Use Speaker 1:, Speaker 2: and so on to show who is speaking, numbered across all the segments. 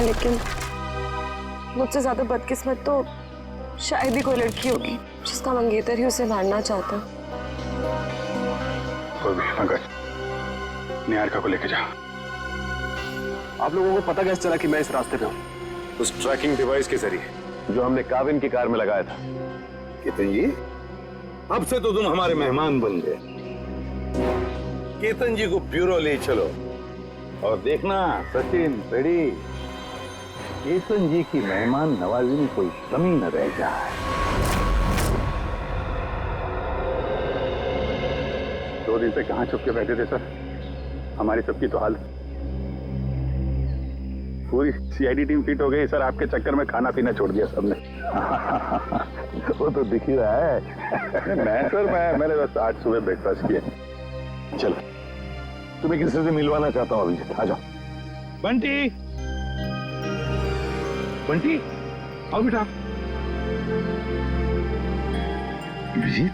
Speaker 1: लेकिन मुझसे ज्यादा बदकिस्मत तो शायद ही कोई लड़की होगी जिसका मंगेतर ही उसे मारना चाहता।
Speaker 2: कोई भी पंकज, निहारिका को लेके जा।
Speaker 3: आप लोगों को पता कैसे चला कि मैं इस रास्ते पे हूँ?
Speaker 2: उस ट्रैकिंग डिवाइस के जरिए जो हमने काविन की कार में लगाया था।
Speaker 4: केतन जी, अब से तो तुम हमारे मेहमान बन गए। केतन जी को ब्यूरो ले चलो और देखना सचिन रेडी, केतन जी की मेहमान नवाजी में कोई कमी न रह जाए।
Speaker 2: 2 दिन से कहाँ छुप के बैठे थे सर? हमारी सबकी तो हालत, पूरी सीआईडी टीम फिट हो गई सर। आपके चक्कर में खाना पीना छोड़ दिया सबने।
Speaker 4: वो तो दिख ही रहा है।
Speaker 2: मैंने बस आज सुबह ब्रेकफास्ट किया।
Speaker 4: चलो, तुम्हें किसी से मिलवाना चाहता हूँ अभिजीत, आ जाओ।
Speaker 5: बंटी, बंटी, आओ बेटा।
Speaker 4: अभिजीत,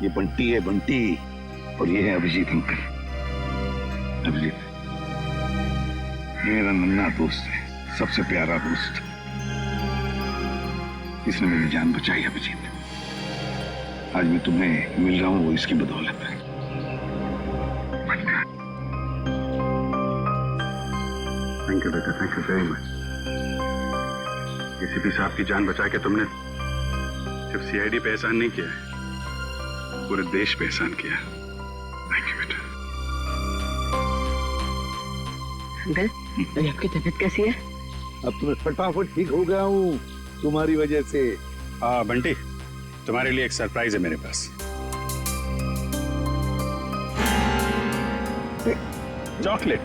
Speaker 4: ये बंटी है, बंटी, और ये है अभिजीत अंकल। अभिजीत ये मेरा नन्हा दोस्त है, सबसे प्यारा दोस्त। इसने मेरी जान बचाई अभिजीत। आज मैं तुम्हें मिल रहा हूं वो इसकी बदौलत है।
Speaker 2: थैंक यू बेटा, thank you very much. ACP साहब की जान बचा के तुमने सिर्फ सीआईडी पे एहसान नहीं किया है, पूरे देश पे एहसान किया। थैंक यू बेटा।
Speaker 6: अंकल, अभी आपकी तबीयत कैसी है?
Speaker 4: अब तुम्हें फटाफट ठीक हो गया हूँ तुम्हारी वजह से।
Speaker 2: बंटी, तुम्हारे लिए एक सरप्राइज है मेरे पास। चॉकलेट।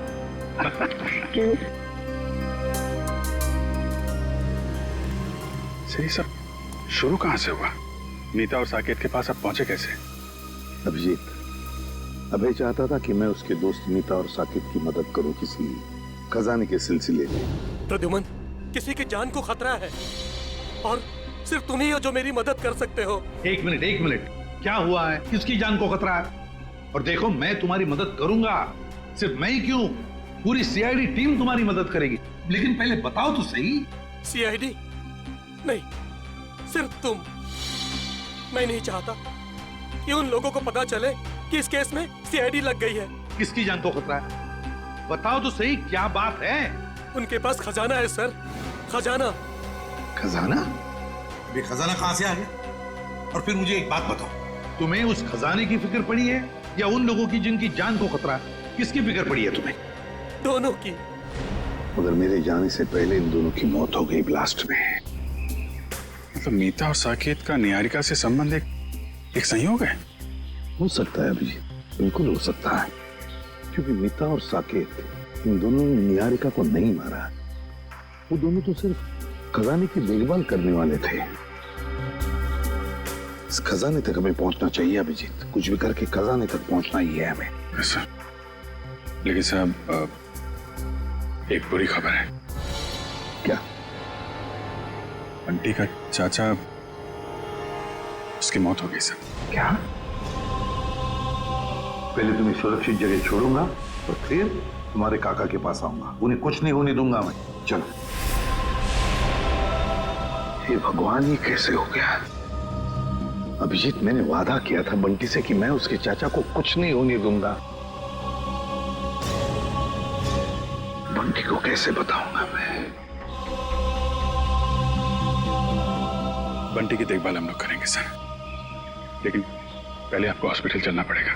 Speaker 6: क्यों?
Speaker 2: सही सब शुरू कहां से हुआ? नीता और साकेत के पास अब पहुंचे कैसे?
Speaker 4: अभिजीत, अभय चाहता था कि मैं उसके दोस्त नीता और साकेत की मदद करूं किसी खजाने के सिलसिले में।
Speaker 7: प्रद्युमन, किसी की जान को खतरा है और सिर्फ तुम ही हो जो मेरी मदद कर सकते हो।
Speaker 5: एक मिनट, क्या हुआ है? किसकी जान को खतरा है? और देखो, मैं तुम्हारी मदद करूंगा। सिर्फ मैं ही क्यों, पूरी सीआईडी टीम तुम्हारी मदद करेगी। लेकिन पहले बताओ तो सही।
Speaker 7: सीआईडी नहीं, सिर्फ तुम। मैं नहीं चाहता कि उन लोगों को पता चले कि इस केस में सीआईडी लग गई है।
Speaker 5: किसकी जान को खतरा है? बताओ तो सही, क्या बात है?
Speaker 7: उनके पास खजाना है सर, खजाना।
Speaker 4: खजाना?
Speaker 8: अभी खजाना कहां से आ गया? और फिर मुझे एक बात बताओ,
Speaker 5: तुम्हें उस खजाने की फिक्र पड़ी है या उन लोगों की जिनकी जान को खतरा है? किसकी फिक्र पड़ी है तुम्हें?
Speaker 7: दोनों की।
Speaker 4: मगर मेरे जाने से पहले इन दोनों की मौत हो गई ब्लास्ट में।
Speaker 2: मतलब नीता और साकेत का निहारिका से संबंध एक संयोग है?
Speaker 4: हो सकता है अभिजीत, बिल्कुल हो सकता है, क्योंकि नीता और साकेत इन दोनों ने निहारिका को नहीं मारा। वो दोनों तो सिर्फ खजाने की देखभाल करने वाले थे। इस खजाने तक हमें पहुंचना चाहिए अभिजीत, कुछ भी करके खजाने तक पहुंचना ही है हमें।
Speaker 2: ऐसा? लेकिन साहब, एक बुरी खबर है।
Speaker 4: क्या?
Speaker 2: बंटी का चाचा, उसकी मौत हो गई सर।
Speaker 4: क्या? पहले तुम्हें सुरक्षित जगह छोड़ूंगा और फिर तुम्हारे काका के पास आऊंगा। उन्हें कुछ नहीं होने दूंगा मैं। चलो। हे भगवान, ये कैसे हो गया? अभिजीत, मैंने वादा किया था बंटी से कि मैं उसके चाचा को कुछ नहीं होने दूंगा। बंटी को कैसे बताऊंगा मैं?
Speaker 2: बंटी की देखभाल हम लोग करेंगे सर, लेकिन पहले आपको हॉस्पिटल चलना पड़ेगा।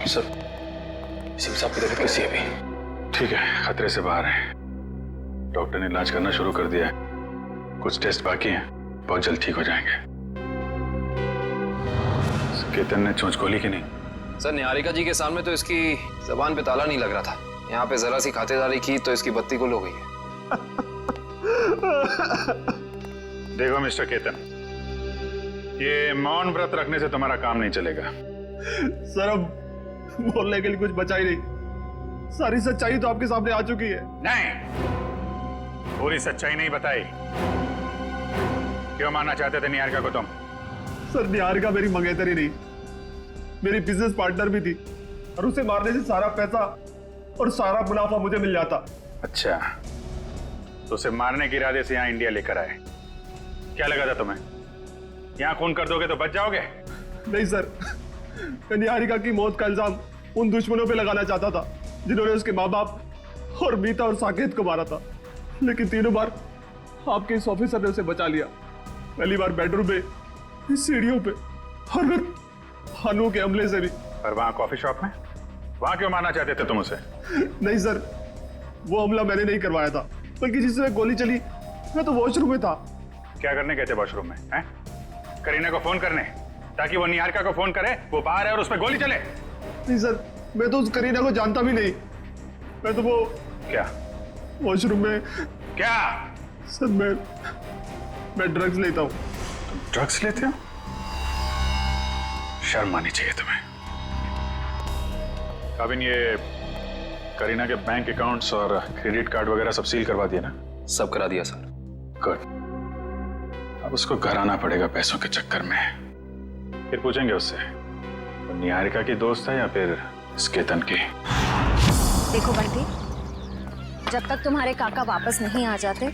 Speaker 3: सर, साहब की तबीयत कैसी है अभी?
Speaker 2: ठीक है, खतरे से बाहर है। डॉक्टर ने इलाज करना शुरू कर दिया है। कुछ टेस्ट बाकी हैं, बहुत जल्द ठीक हो जाएंगे। केतन ने चोंच खोली कि नहीं?
Speaker 3: सर, निहारिका जी के सामने तो इसकी जबान पे ताला नहीं लग रहा था। यहाँ पे जरा सी खातिरदारी की तो इसकी बत्ती गुल हो गई है।
Speaker 2: देखो मिस्टर केतन, ये मौन व्रत रखने से तुम्हारा काम नहीं चलेगा।
Speaker 9: सर, अब बोलने के लिए कुछ बचा ही नहीं। सारी सच्चाई तो आपके सामने आ चुकी है।
Speaker 2: नहीं, पूरी सच्चाई नहीं बताई। क्यों मारना चाहते थे निहारिका को तुम?
Speaker 9: सर निहारिका मेरी मंगेतरी नहीं, मेरी बिजनेस पार्टनर भी थी, और उसे मारने से सारा पैसा और सारा मुनाफा मुझे मिल जाता।
Speaker 2: अच्छा, तो उसे मारने के इरादे से यहाँ इंडिया लेकर आए। क्या लगा था तुम्हें यहाँ खून कर दोगे तो बच जाओगे?
Speaker 9: नहीं सर, मैं निहारिका की मौत का इल्जाम उन दुश्मनों पे लगाना चाहता था जिन्होंने उसके माँ बाप और मीता और साकेत को मारा था, लेकिन तीनों बार आपके इस ऑफिसर ने उसे बचा लिया। पहली बार बेडरूम में, सीढ़ियों पे, और फिर हानू के हमले से भी।
Speaker 2: और वहाँ कॉफी शॉप में वहाँ क्यों मारना चाहते थे तुम उसे?
Speaker 9: नहीं सर, वो हमला मैंने नहीं करवाया था, बल्कि जिससे गोली चली मैं तो वॉशरूम में था।
Speaker 2: क्या करने गए थे वॉशरूम में? हैं? करीना को फोन करने, ताकि वो निहारिका को फोन करे, वो बाहर है और उस पर गोली चले।
Speaker 9: नहीं सर, मैं तो उस करीना को जानता भी नहीं। मैं तो वो
Speaker 2: क्या
Speaker 9: वॉशरूम में
Speaker 2: क्या?
Speaker 9: सर मैं ड्रग्स लेता हूँ।
Speaker 2: तुम ड्रग्स लेते हो? शर्म आनी चाहिए तुम्हें। काबिन, ये करीना के बैंक अकाउंट्स और क्रेडिट कार्ड वगैरह सब सील करवा दिया ना?
Speaker 3: सब करा दिया सर।
Speaker 2: गुड। अब उसको घर आना पड़ेगा पैसों के चक्कर में। फिर पूछेंगे उससे वो निहारिका की दोस्त है या फिर इस केतन की।
Speaker 10: देखो बंटी, जब तक तुम्हारे काका वापस नहीं आ जाते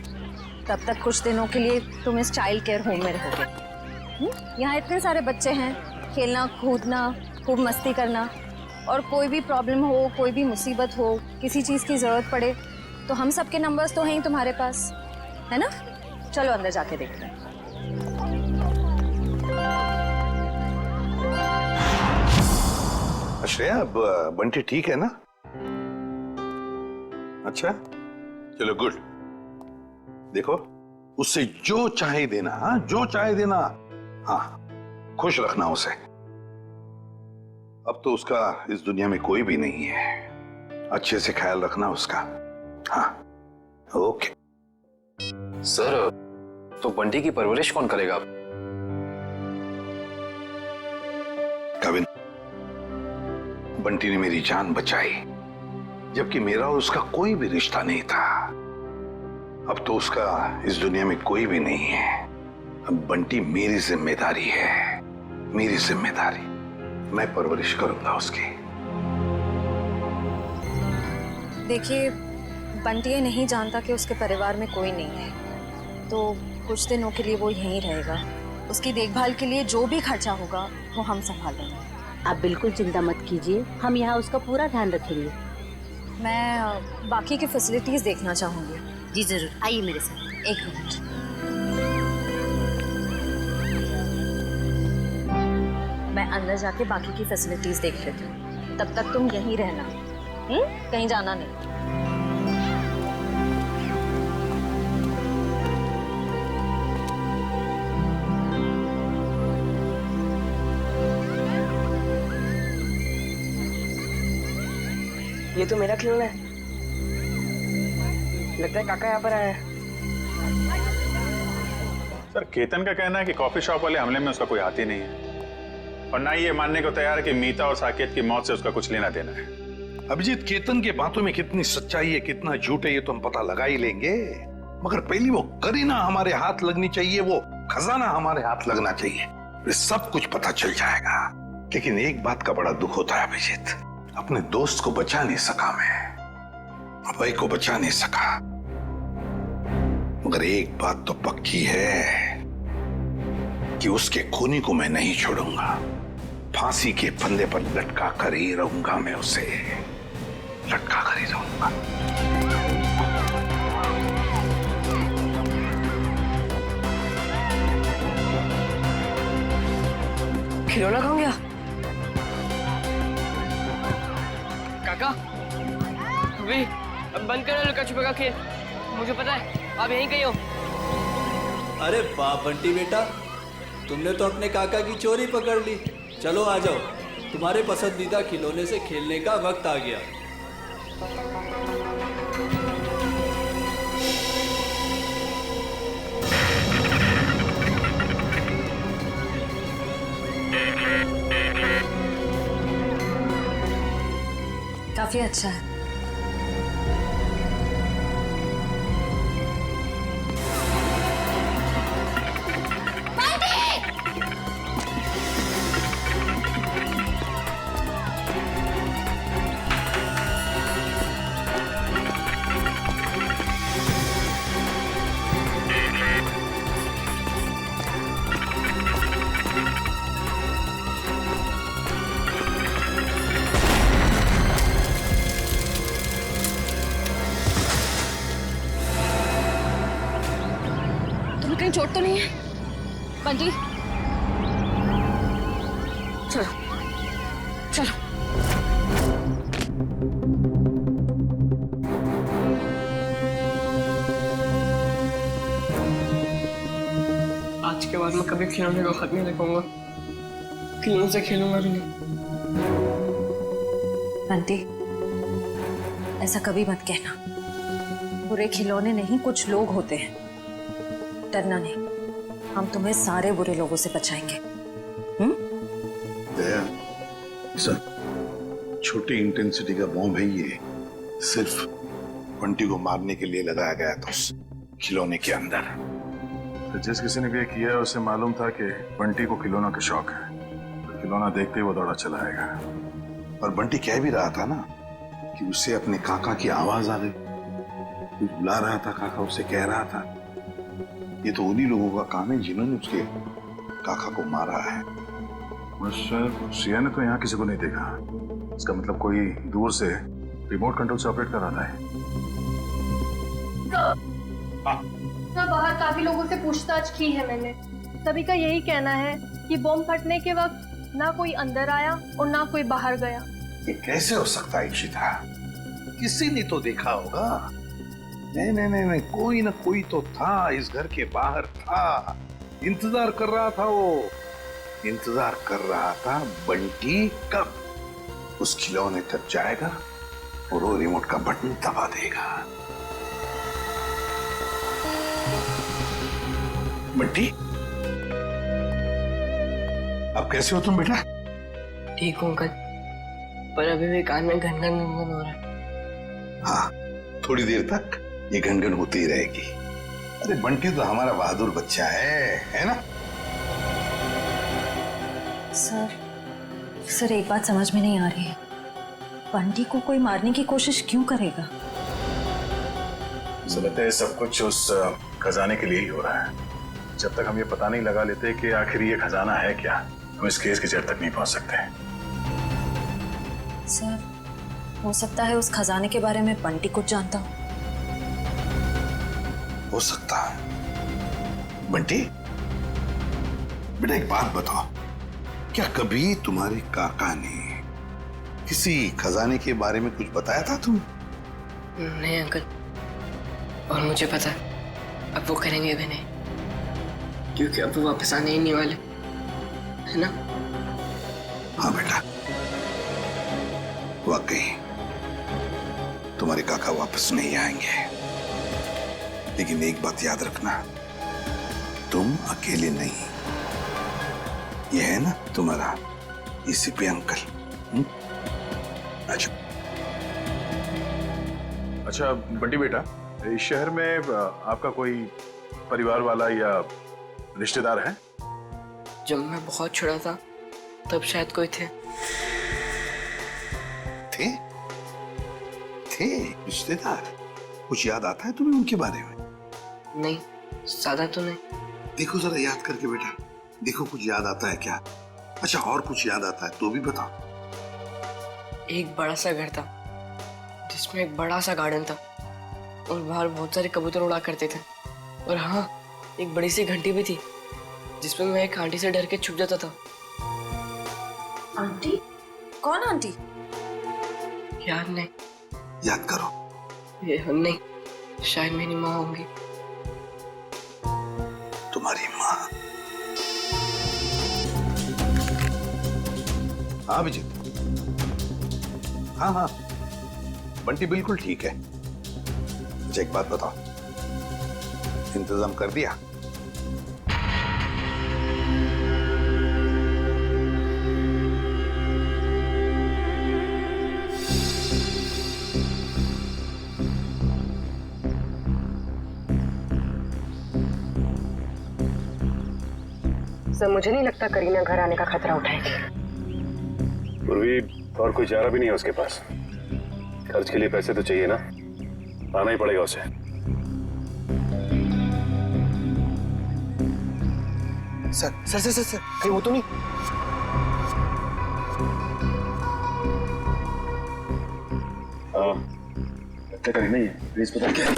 Speaker 10: तब तक कुछ दिनों के लिए तुम इस चाइल्ड केयर होम में रहोगे। यहाँ इतने सारे बच्चे हैं, खेलना कूदना, खूब मस्ती करना, और कोई भी प्रॉब्लम हो, कोई भी मुसीबत हो, किसी चीज़ की ज़रूरत पड़े तो हम सबके नंबर्स तो हैं ही तुम्हारे पास, है ना? चलो अंदर जाके देखते हैं।
Speaker 4: श्रेया, अब बंटी ठीक है ना? अच्छा, चलो गुड। देखो, उससे जो चाहे देना, हाँ, जो चाहे देना, हाँ, खुश रखना उसे। अब तो उसका इस दुनिया में कोई भी नहीं है। अच्छे से ख्याल रखना उसका। हाँ, ओके।
Speaker 3: सर, तो बंटी की परवरिश कौन करेगा?
Speaker 4: कविन, बंटी ने मेरी जान बचाई, जबकि मेरा और उसका कोई भी रिश्ता नहीं था। अब तो उसका इस दुनिया में कोई भी नहीं है। अब बंटी मेरी जिम्मेदारी है, मेरी जिम्मेदारी। मैं परवरिश करूंगा उसकी।
Speaker 10: देखिए, बंटी ये नहीं जानता कि उसके परिवार में कोई नहीं है, तो कुछ दिनों के लिए वो यहीं रहेगा। उसकी देखभाल के लिए जो भी खर्चा होगा वो हम संभाल लेंगे।
Speaker 6: आप बिल्कुल चिंता मत कीजिए, हम यहाँ उसका पूरा ध्यान रखेंगे।
Speaker 10: मैं बाकी की फैसिलिटीज देखना चाहूंगी।
Speaker 6: जी जरूर, आइए मेरे साथ।
Speaker 10: एक मिनट। मैं अंदर जाके बाकी की फैसिलिटीज देख लेती हूँ, तब तक तुम यहीं रहना, कहीं जाना नहीं।
Speaker 1: ये तो मेरा खिलौना है। लगता है काका यहाँ पर आया है।
Speaker 2: सर, केतन का कहना है कि कॉफी शॉप वाले हमले में उसका कोई हाथ ही नहीं है, और ना ही ये मानने को तैयार है कि मीता और साकेत की मौत से उसका कुछ लेना देना है।
Speaker 4: अभिजीत, केतन के बातों में कितनी सच्चाई है, कितना झूठ है, ये तो हम पता लगा ही लेंगे। मगर पहली वो करीना हमारे हाथ लगनी चाहिए, वो खजाना हमारे हाथ लगना चाहिए, फिर सब कुछ पता चल जाएगा। लेकिन एक बात का बड़ा दुख होता है अभिजीत, अपने दोस्त को बचा नहीं सका मैं, अभय को बचा नहीं सका। मगर एक बात तो पक्की है कि उसके खूनी को मैं नहीं छोड़ूंगा। फांसी के फंदे पर लटका कर ही रहूंगा, मैं उसे लटका कर ही रहूंगा।
Speaker 1: खिलौना कहाँ गया?
Speaker 11: काका, वे अब बंद करो लुका छुपा का खेल। मुझे पता है आप यहीं कहीं हो।
Speaker 12: अरे वाह बंटी बेटा, तुमने तो अपने काका की चोरी पकड़ ली। चलो आ जाओ, तुम्हारे पसंदीदा खिलौने से खेलने का वक्त आ गया।
Speaker 10: काफी अच्छा है। चोट तो नहीं है? बंटी चलो चलो।
Speaker 11: आज के बाद मैं कभी खिलौने को हाथ नहीं लगाऊंगा, खिलौने से खेलूंगा भी नहीं।
Speaker 10: बंटी ऐसा कभी मत कहना। बुरे खिलौने नहीं, कुछ लोग होते हैं। डरना नहीं, हम तुम्हें सारे बुरे लोगों से बचाएंगे।
Speaker 4: दया, सर, छोटी इंटेंसिटी का बॉम्ब है ये। सिर्फ बंटी को मारने के लिए लगाया गया था उस खिलौने के अंदर।
Speaker 2: तो जिस किसी ने भी ये किया है उसे मालूम था कि बंटी को खिलौनों का शौक है, तो खिलौना देखते ही वो दौड़ा चला आएगा।
Speaker 4: और बंटी कह भी रहा था ना कि उसे अपने काका की आवाज आ गई, कुछ बुला रहा था काका, उसे कह रहा था। ये तो उन्हीं लोगों का काम है जिन्होंने उसके काका को मारा है।
Speaker 2: सिया ने तो यहाँ किसी को नहीं देखा। इसका मतलब कोई दूर से रिमोट कंट्रोल से ऑपरेट कर रहा है।
Speaker 13: सर, बाहर काफी लोगों से पूछताछ की है मैंने। सभी का यही कहना है कि बॉम्ब फटने के वक्त ना कोई अंदर आया और ना कोई बाहर गया।
Speaker 4: ये कैसे हो सकता है इशिता? किसी ने तो देखा होगा। नहीं नहीं नहीं नहीं, कोई ना कोई तो था, इस घर के बाहर था, इंतजार कर रहा था। वो इंतजार कर रहा था बंटी कब उस खिलौने तक जाएगा और वो रिमोट का बटन दबा देगा। बंटी, अब कैसे हो तुम बेटा?
Speaker 11: ठीक हूँ अंकल, पर अभी भी कान में घन घन हो रहा है।
Speaker 4: हाँ, थोड़ी देर तक ये घनघन होती ही रहेगी। अरे बंटी तो हमारा बहादुर बच्चा है ना?
Speaker 10: सर एक बात समझ में नहीं आ रही है। बंटी को कोई मारने की कोशिश क्यों करेगा?
Speaker 2: मुझे लगता है सब कुछ उस खजाने के लिए ही हो रहा है। जब तक हम ये पता नहीं लगा लेते कि आखिर ये खजाना है क्या, हम इस केस की जड़ तक नहीं पहुंच सकते।
Speaker 10: सर, हो सकता है उस खजाने के बारे में बंटी कुछ जानता
Speaker 4: हो सकता है। बंटी बेटा, एक बात बताओ, क्या कभी तुम्हारे काका ने किसी खजाने के बारे में कुछ बताया था तुम?
Speaker 11: नहीं अंकल, और मुझे पता है अब वो करेंगे भी नहीं, क्योंकि अब वो वापस आने ही नहीं वाले, है ना?
Speaker 4: हाँ बेटा, वाकई तुम्हारे काका वापस नहीं आएंगे। लेकिन एक बात याद रखना, तुम अकेले नहीं। ये है ना तुम्हारा एसीपी अंकल।
Speaker 2: अच्छा बंटी बेटा, इस शहर में आपका कोई परिवार वाला या रिश्तेदार है?
Speaker 11: जब मैं बहुत छोटा था तब शायद कोई थे।
Speaker 4: थे रिश्तेदार? कुछ याद आता है तुम्हें उनके बारे में?
Speaker 11: नहीं, ज्यादा तो नहीं।
Speaker 4: देखो जरा याद करके बेटा, देखो कुछ याद आता है क्या? अच्छा, और कुछ याद आता है तो भी बताओ।
Speaker 11: एक बड़ा सा घर था जिसमें एक बड़ा सा गार्डन था और बाहर बहुत सारे कबूतर उड़ा करते थे। और हाँ, एक बड़ी सी घंटी भी थी जिसमें मैं एक आंटी से डर के छुप जाता था।
Speaker 10: आंटी? कौन आंटी?
Speaker 11: याद नहीं।
Speaker 4: याद करो।
Speaker 11: ये नहीं, शायद मेरी माँ होंगी।
Speaker 4: तुम्हारी माँ? हाँ अभिजीत, हाँ, बंटी बिल्कुल ठीक है। अच्छा एक बात बताओ, इंतजाम कर दिया?
Speaker 1: सर, मुझे नहीं लगता करीना घर आने का खतरा उठाएगी।
Speaker 2: पूर्वी और कोई चारा भी नहीं है उसके पास। खर्च के लिए पैसे तो चाहिए ना, आना ही पड़ेगा उसे।
Speaker 3: सर कहीं वो तो नहीं?
Speaker 2: नहीं है, प्लीज पता क्या?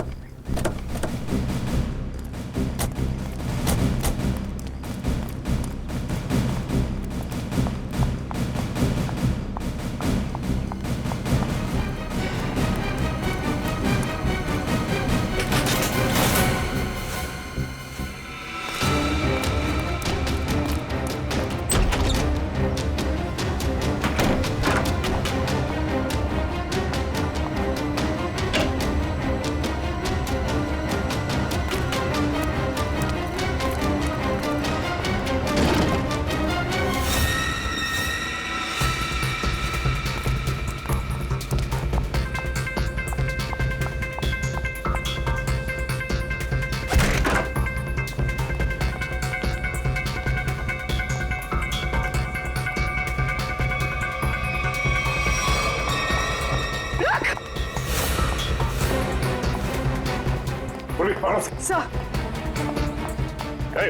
Speaker 9: पकड़ो।
Speaker 10: सर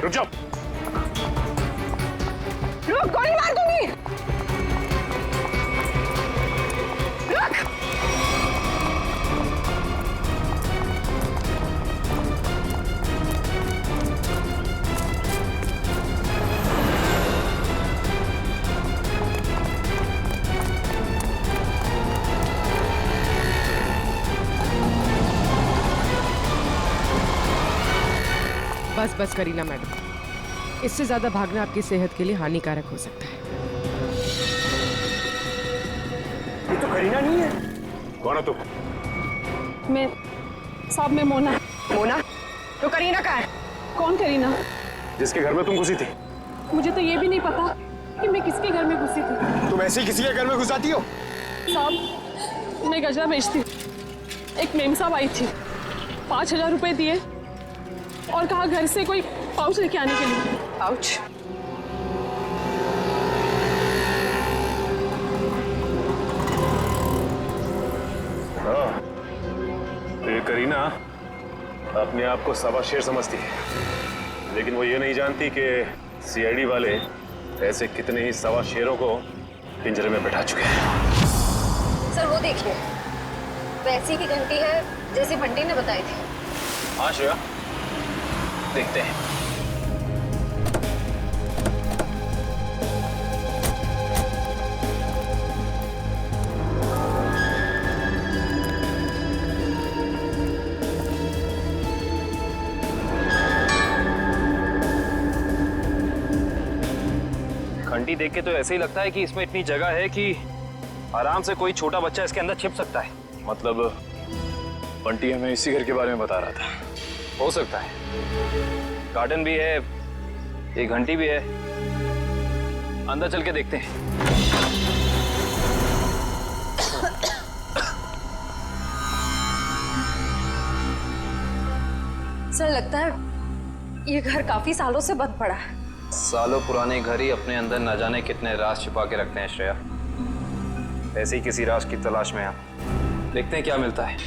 Speaker 9: रुक जाओ।
Speaker 1: रुक, गोली मार दूंगी। रुक।
Speaker 14: बस बस करीना मैडम, इससे ज्यादा भागना आपकी सेहत के लिए हानिकारक हो सकता है।
Speaker 9: ये तो करीना नहीं है। कौन है तू?
Speaker 1: मैं साहब, मैं मोना। मोना? तो करीना कहाँ है? कौन करीना?
Speaker 9: जिसके घर में तुम घुसी थी।
Speaker 1: मुझे तो ये भी नहीं पता कि मैं किसके घर में घुसी थी।
Speaker 9: तुम ऐसे ही किसी के घर में घुस जाती हो?
Speaker 1: साहब, मैं गजरा बेचती। एक मेम साहब आई थी, 5,000 रुपए दिए और कहा घर से कोई पाउच लेके आने के लिए। पाउच?
Speaker 9: हाँ, तो ये करीना अपने आप को सवा शेर समझती है, लेकिन वो ये नहीं जानती कि सीआईडी वाले ऐसे कितने ही सवा शेरों को पिंजरे में बैठा चुके हैं।
Speaker 10: सर वो देखिए, वैसी की घंटी है जैसी बंटी ने बताई थी।
Speaker 3: हाँ श्रेया, देखते हैं। घंटी देख के तो ऐसे ही लगता है कि इसमें इतनी जगह है कि आराम से कोई छोटा बच्चा इसके अंदर छिप सकता है।
Speaker 2: मतलब बंटी हमें इसी घर के बारे में बता रहा था।
Speaker 3: हो सकता है, गार्डन भी है, एक घंटी भी है। अंदर चल के देखते हैं।
Speaker 10: सर लगता है ये घर काफी सालों से बंद पड़ा है।
Speaker 3: सालों पुराने घर ही अपने अंदर न जाने कितने राज छिपा के रखते हैं श्रेया। ऐसे ही किसी राज की तलाश में आप देखते हैं क्या मिलता है।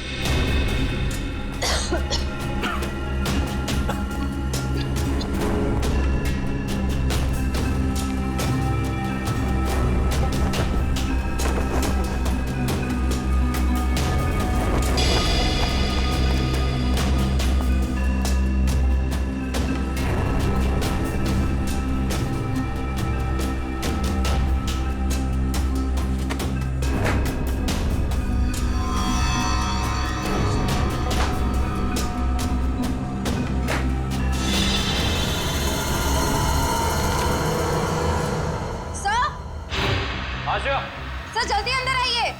Speaker 10: सर जल्दी अंदर आइए।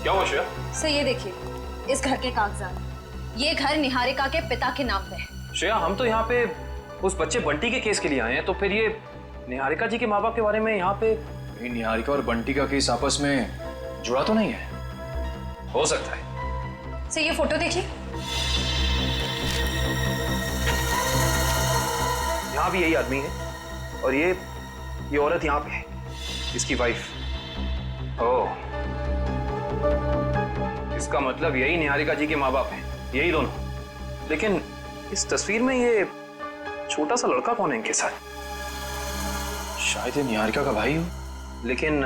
Speaker 3: क्या हुआ श्रेया?
Speaker 10: सर ये देखिए, इस घर के कागजात। ये घर निहारिका के पिता के नाम पे है।
Speaker 3: श्रेया, हम तो यहाँ पे उस बच्चे बंटी के केस के लिए आए हैं, तो फिर ये निहारिका जी के माँ बाप के बारे में यहाँ पे?
Speaker 2: निहारिका और बंटी का केस आपस में जुड़ा तो नहीं है?
Speaker 3: हो सकता है।
Speaker 10: सर ये फोटो देखिए।
Speaker 3: यहाँ भी यही आदमी है और ये औरत यहाँ पे है, इसकी वाइफ। ओह, इसका मतलब यही निहारिका जी के माँ बाप हैं, यही दोनों। लेकिन इस तस्वीर में ये छोटा सा लड़का कौन है इनके साथ?
Speaker 2: शायद ये निहारिका का भाई हो।
Speaker 3: लेकिन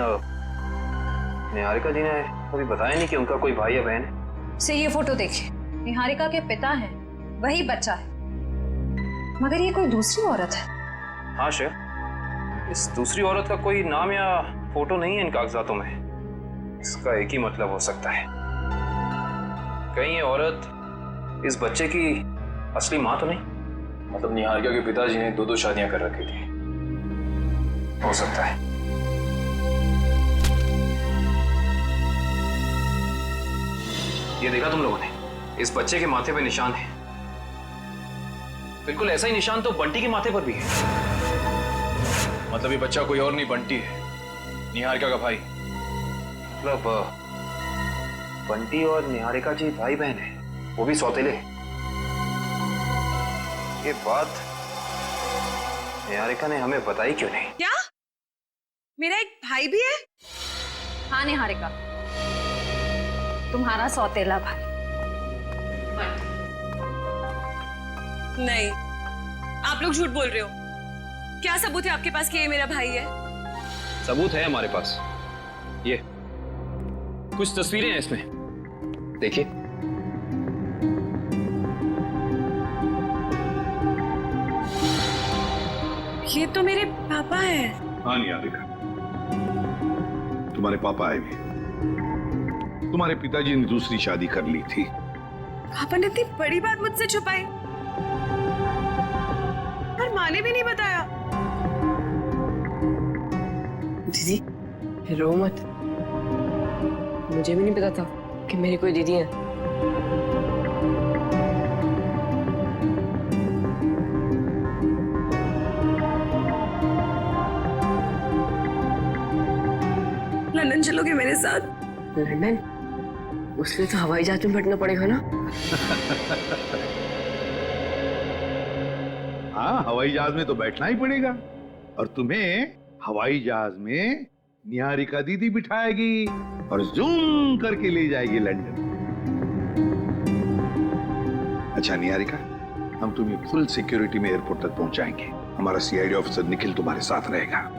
Speaker 3: निहारिका जी ने कभी बताया नहीं कि उनका कोई भाई या बहन है।
Speaker 10: से ये फोटो देखिए, निहारिका के पिता हैं, वही बच्चा है, मगर ये कोई दूसरी औरत है।
Speaker 3: हाँ श्रेया, इस दूसरी औरत का कोई नाम या फोटो नहीं है इन कागजातों में। इसका एक ही मतलब हो सकता है, कहीं ये औरत इस बच्चे की असली माँ तो नहीं?
Speaker 2: मतलब निहारिका के पिताजी ने 2 शादियां कर रखी थी।
Speaker 3: हो सकता है। ये देखा तुम लोगों ने, इस बच्चे के माथे पे निशान है। बिल्कुल ऐसा ही निशान तो बंटी के माथे पर भी है।
Speaker 2: मतलब ये बच्चा कोई और नहीं, बंटी है, निहारिका का भाई।
Speaker 3: मतलब बंटी और निहारिका जी भाई बहन है, वो भी सौतेले। ये बात निहारिका ने हमें बताई क्यों नहीं?
Speaker 15: क्या मेरा एक भाई भी है?
Speaker 10: हाँ निहारिका, तुम्हारा सौतेला भाई।
Speaker 15: नहीं, आप लोग झूठ बोल रहे हो। क्या सबूत है आपके पास कि ये मेरा भाई है?
Speaker 3: सबूत है हमारे पास, ये कुछ तस्वीरें हैं इसमें, देखिए।
Speaker 15: ये तो मेरे पापा हैं।
Speaker 4: हाँ निहारिका, तुम्हारे पापा आए भी। तुम्हारे पिताजी ने दूसरी शादी कर ली थी।
Speaker 15: पापा ने इतनी बड़ी बात मुझसे छुपाई और माँ ने भी नहीं बताया।
Speaker 11: दीदी रो मत, मुझे भी नहीं पता था कि मेरी कोई दीदी है।
Speaker 15: लंदन चलोगे मेरे साथ?
Speaker 11: लंदन? उसके तो हवाई जहाज में बैठना पड़ेगा ना?
Speaker 5: हाँ, हवाई जहाज में तो बैठना ही पड़ेगा। और तुम्हें हवाई जहाज में निहारिका दीदी बिठाएगी और जूम करके ले जाएगी लंदन। अच्छा निहारिका, हम तुम्हें फुल सिक्योरिटी में एयरपोर्ट तक पहुंचाएंगे। हमारा सीआईडी ऑफिसर निखिल तुम्हारे साथ रहेगा।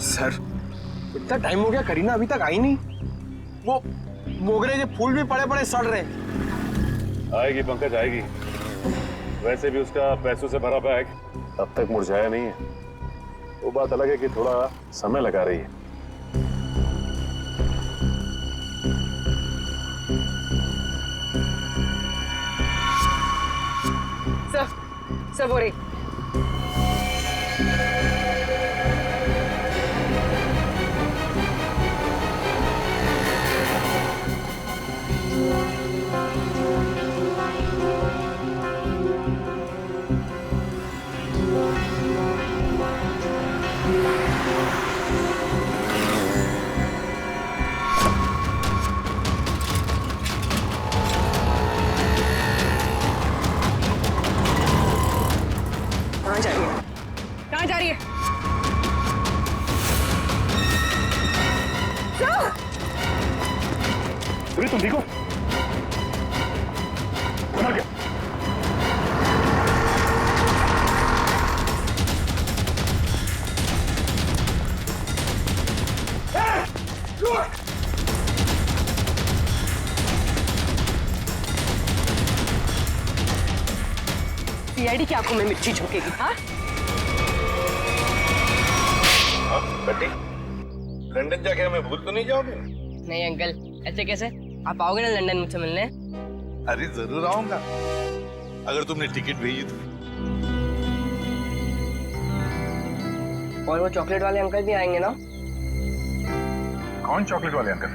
Speaker 9: सर, इतना टाइम हो गया, करीना अभी तक आई नहीं। वो मोगरे के फूल भी पड़े पड़े सड़ रहे।
Speaker 2: आएगी पंकज, आएगी। वैसे भी उसका पैसों से भरा बैग अब तक मुरझाया नहीं है। वो बात अलग है कि थोड़ा समय लगा रही है।
Speaker 14: सब हो रही। कहाँ जा रही है?
Speaker 2: तुम ठीक हो? बना क्या?
Speaker 14: सीआईडी की आंखों में मिर्ची झोंकेगी? हाँ,
Speaker 4: बंटी, लंदन जाके हमें भूल तो नहीं जाओगे?
Speaker 11: नहीं अंकल, ऐसे कैसे? आप आओगे ना लंदन मुझसे मिलने?
Speaker 4: अरे जरूर आऊंगा, अगर तुमने टिकट भेजी तो।
Speaker 11: और वो चॉकलेट वाले अंकल भी आएंगे ना?
Speaker 4: कौन चॉकलेट वाले अंकल?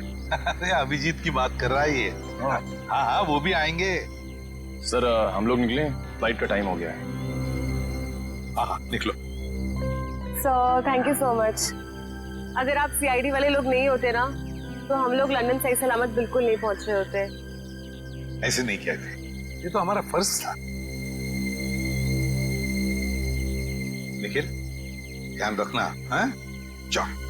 Speaker 4: अरे अभिजीत की बात कर रहा है ये। हाँ हाँ, वो भी आएंगे।
Speaker 2: सर, हम लोग निकले, फ्लाइट का टाइम हो गया है।
Speaker 4: हाँ, निकलो।
Speaker 1: Sir, thank you so much. अगर आप सीआईडी वाले लोग नहीं होते ना, तो हम लोग लंदन सही सलामत बिल्कुल नहीं पहुंच रहे होते।
Speaker 4: ऐसे नहीं कहते, ये तो हमारा फर्ज था। निखिल, ध्यान रखना। हाँ, जाओ।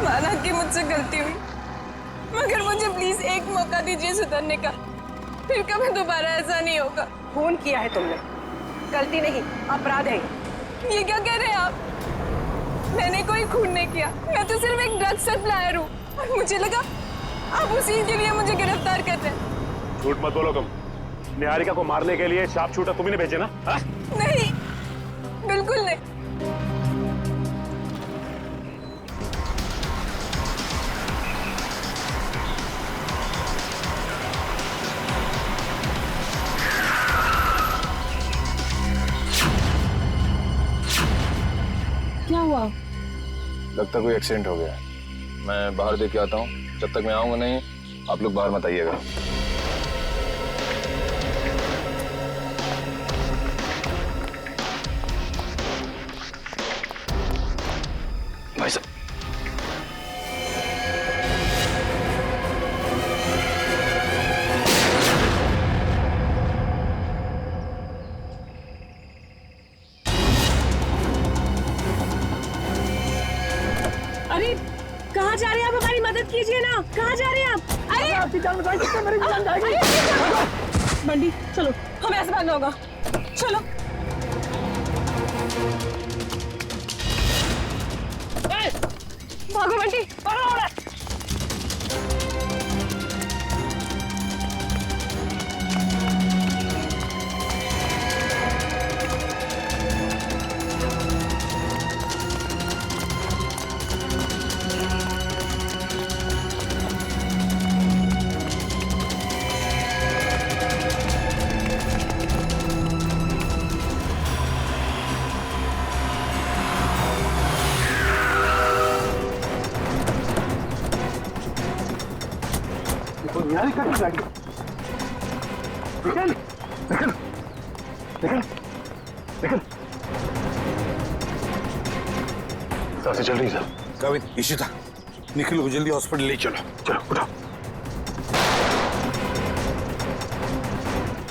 Speaker 15: माना कि मुझसे गलती हुई, मगर मुझे प्लीज एक मौका दीजिए सुधरने का। फिर कभी दोबारा ऐसा नहीं होगा।
Speaker 14: खून किया है तुमने, गलती नहीं अपराध है।
Speaker 15: ये क्या कह रहे हैं आप? मैंने कोई खून नहीं किया, मैं तो सिर्फ एक ड्रग सप्लायर हूँ। और मुझे लगा आप उसी के लिए मुझे गिरफ्तार कर रहे हैं।
Speaker 2: झूठ मत बोलो तुम। निहारिका को मारने के लिए शार्प शूटर तुम्ही ने भेजे ना? हा?
Speaker 15: नहीं, बिल्कुल नहीं।
Speaker 1: क्या हुआ?
Speaker 2: लगता कोई एक्सीडेंट हो गया। मैं बाहर देख के आता हूँ। जब तक मैं आऊंगा नहीं, आप लोग बाहर मत आइएगा।
Speaker 4: भाई साहब,
Speaker 15: अरे कहाँ जा रहे हैं आप? हमारी मदद कीजिए ना, कहाँ जा रहे हैं आप? अरे आपकी जान बचाई सकते हैं, मेरी जान जाएगी। बंटी चलो, हमें ऐसे भागना होगा, चलो। भागो बंटी, भागो।
Speaker 4: निहारिका की गाड़ी। निकल निकल निकल निकल। सांसें चल रही सर।
Speaker 5: काविन, इशिता, निखिल को जल्दी हॉस्पिटल ले चलो। चलो उठाओ।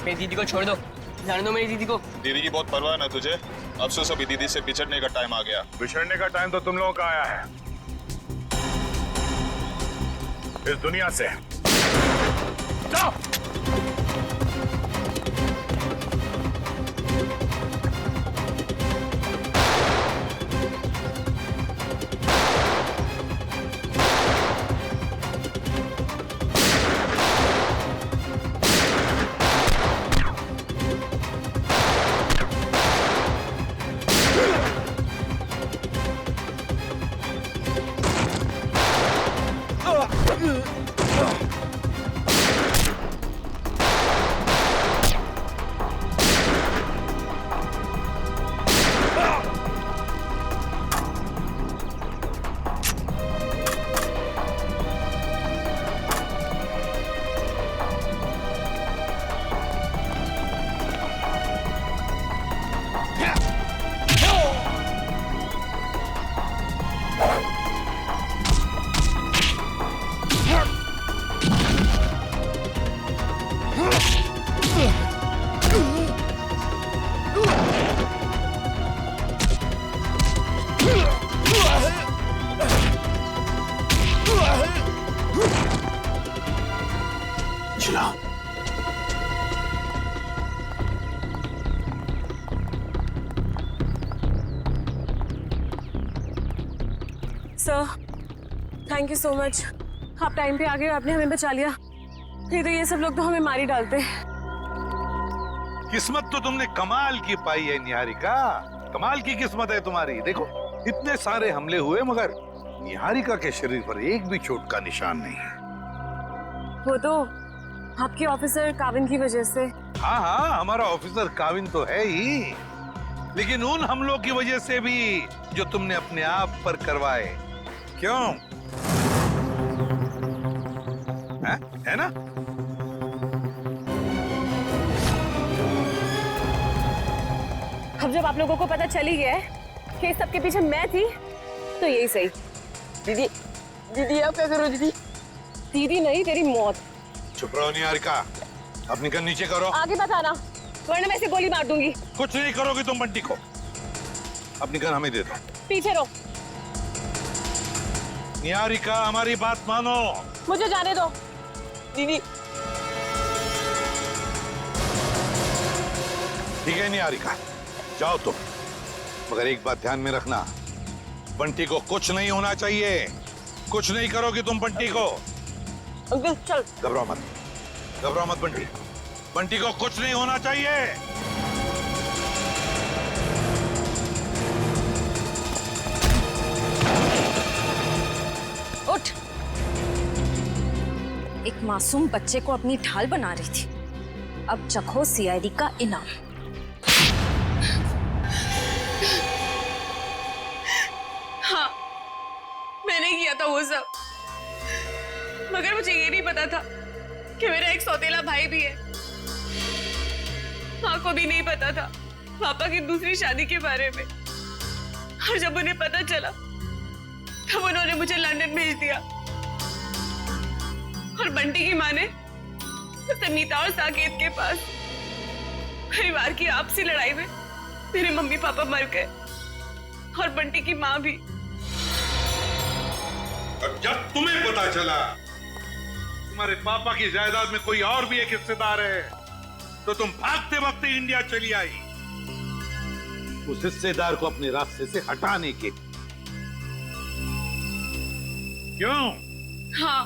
Speaker 11: मेरी दीदी को छोड़ दो, जाने दो मेरी दीदी को।
Speaker 2: दीदी की बहुत परवाह ना तुझे। अफसोस अभी दीदी से बिछड़ने का टाइम आ गया। बिछड़ने का टाइम तो तुम लोगों का आया है, इस दुनिया से। जाओ।
Speaker 15: Sir thank you so much, आप टाइम पे आ गए, आपने हमें बचा लिया। नहीं तो ये सब लोग तो हमें मार ही डालते।
Speaker 5: किस्मत तो तुमने कमाल की पाई है निहारिका, कमाल की किस्मत है तुम्हारी। देखो इतने सारे हमले हुए मगर निहारिका के शरीर पर एक भी चोट का निशान नहीं है।
Speaker 15: वो तो आपके ऑफिसर काविन की वजह से।
Speaker 5: हाँ हाँ, हमारा ऑफिसर काविन तो है ही, लेकिन उन हमलों की वजह से भी जो तुमने अपने आप पर करवाए। क्यों है ना?
Speaker 15: अब जब आप लोगों को पता चल ही गया है कि इस सबके पीछे मैं थी, तो यही सही।
Speaker 11: दीदी दीदी आप क्या करो दीदी?
Speaker 15: दीदी नहीं, तेरी मौत।
Speaker 5: चुप रहो निहारिका, अपनी गन नीचे करो।
Speaker 15: आगे मत आना वरना मैं इसे गोली मार दूंगी।
Speaker 5: कुछ नहीं करोगी तुम बंटी को, अपनी गन हमें दे दो।
Speaker 15: पीछे रहो।
Speaker 5: निहारिका हमारी बात मानो।
Speaker 15: मुझे जाने दो
Speaker 11: दीदी।
Speaker 5: ठीक है निहारिका, जाओ तुम, मगर एक बात ध्यान में रखना, बंटी को कुछ नहीं होना चाहिए। कुछ नहीं करोगी तुम बंटी को।
Speaker 15: अंकल चल।
Speaker 5: घबराओ मत, घबराओ मत बंटी, बंटी को कुछ नहीं होना चाहिए।
Speaker 10: उठ। एक मासूम बच्चे को अपनी ढाल बना रही थी, अब चखो सीआईडी का इनाम।
Speaker 15: हाँ मैंने किया था वो सब, मगर मुझे ये नहीं पता था कि मेरा एक सौतेला भाई भी है। माँ को भी नहीं पता था पापा की दूसरी शादी के बारे में, और जब उन्हें पता चला तब उन्होंने मुझे लंदन भेज दिया और बंटी की माँ ने उसे मीता और साकेत के पास। परिवार की आपसी लड़ाई में मेरे मम्मी पापा मर गए और बंटी की माँ भी।
Speaker 5: और जब तुम्हें पता चला तुम्हारे पापा की जायदाद में कोई और भी एक हिस्सेदार है तो तुम भागते भागते इंडिया चली आई उस हिस्सेदार को अपने रास्ते से हटाने के। क्यों?
Speaker 15: हाँ,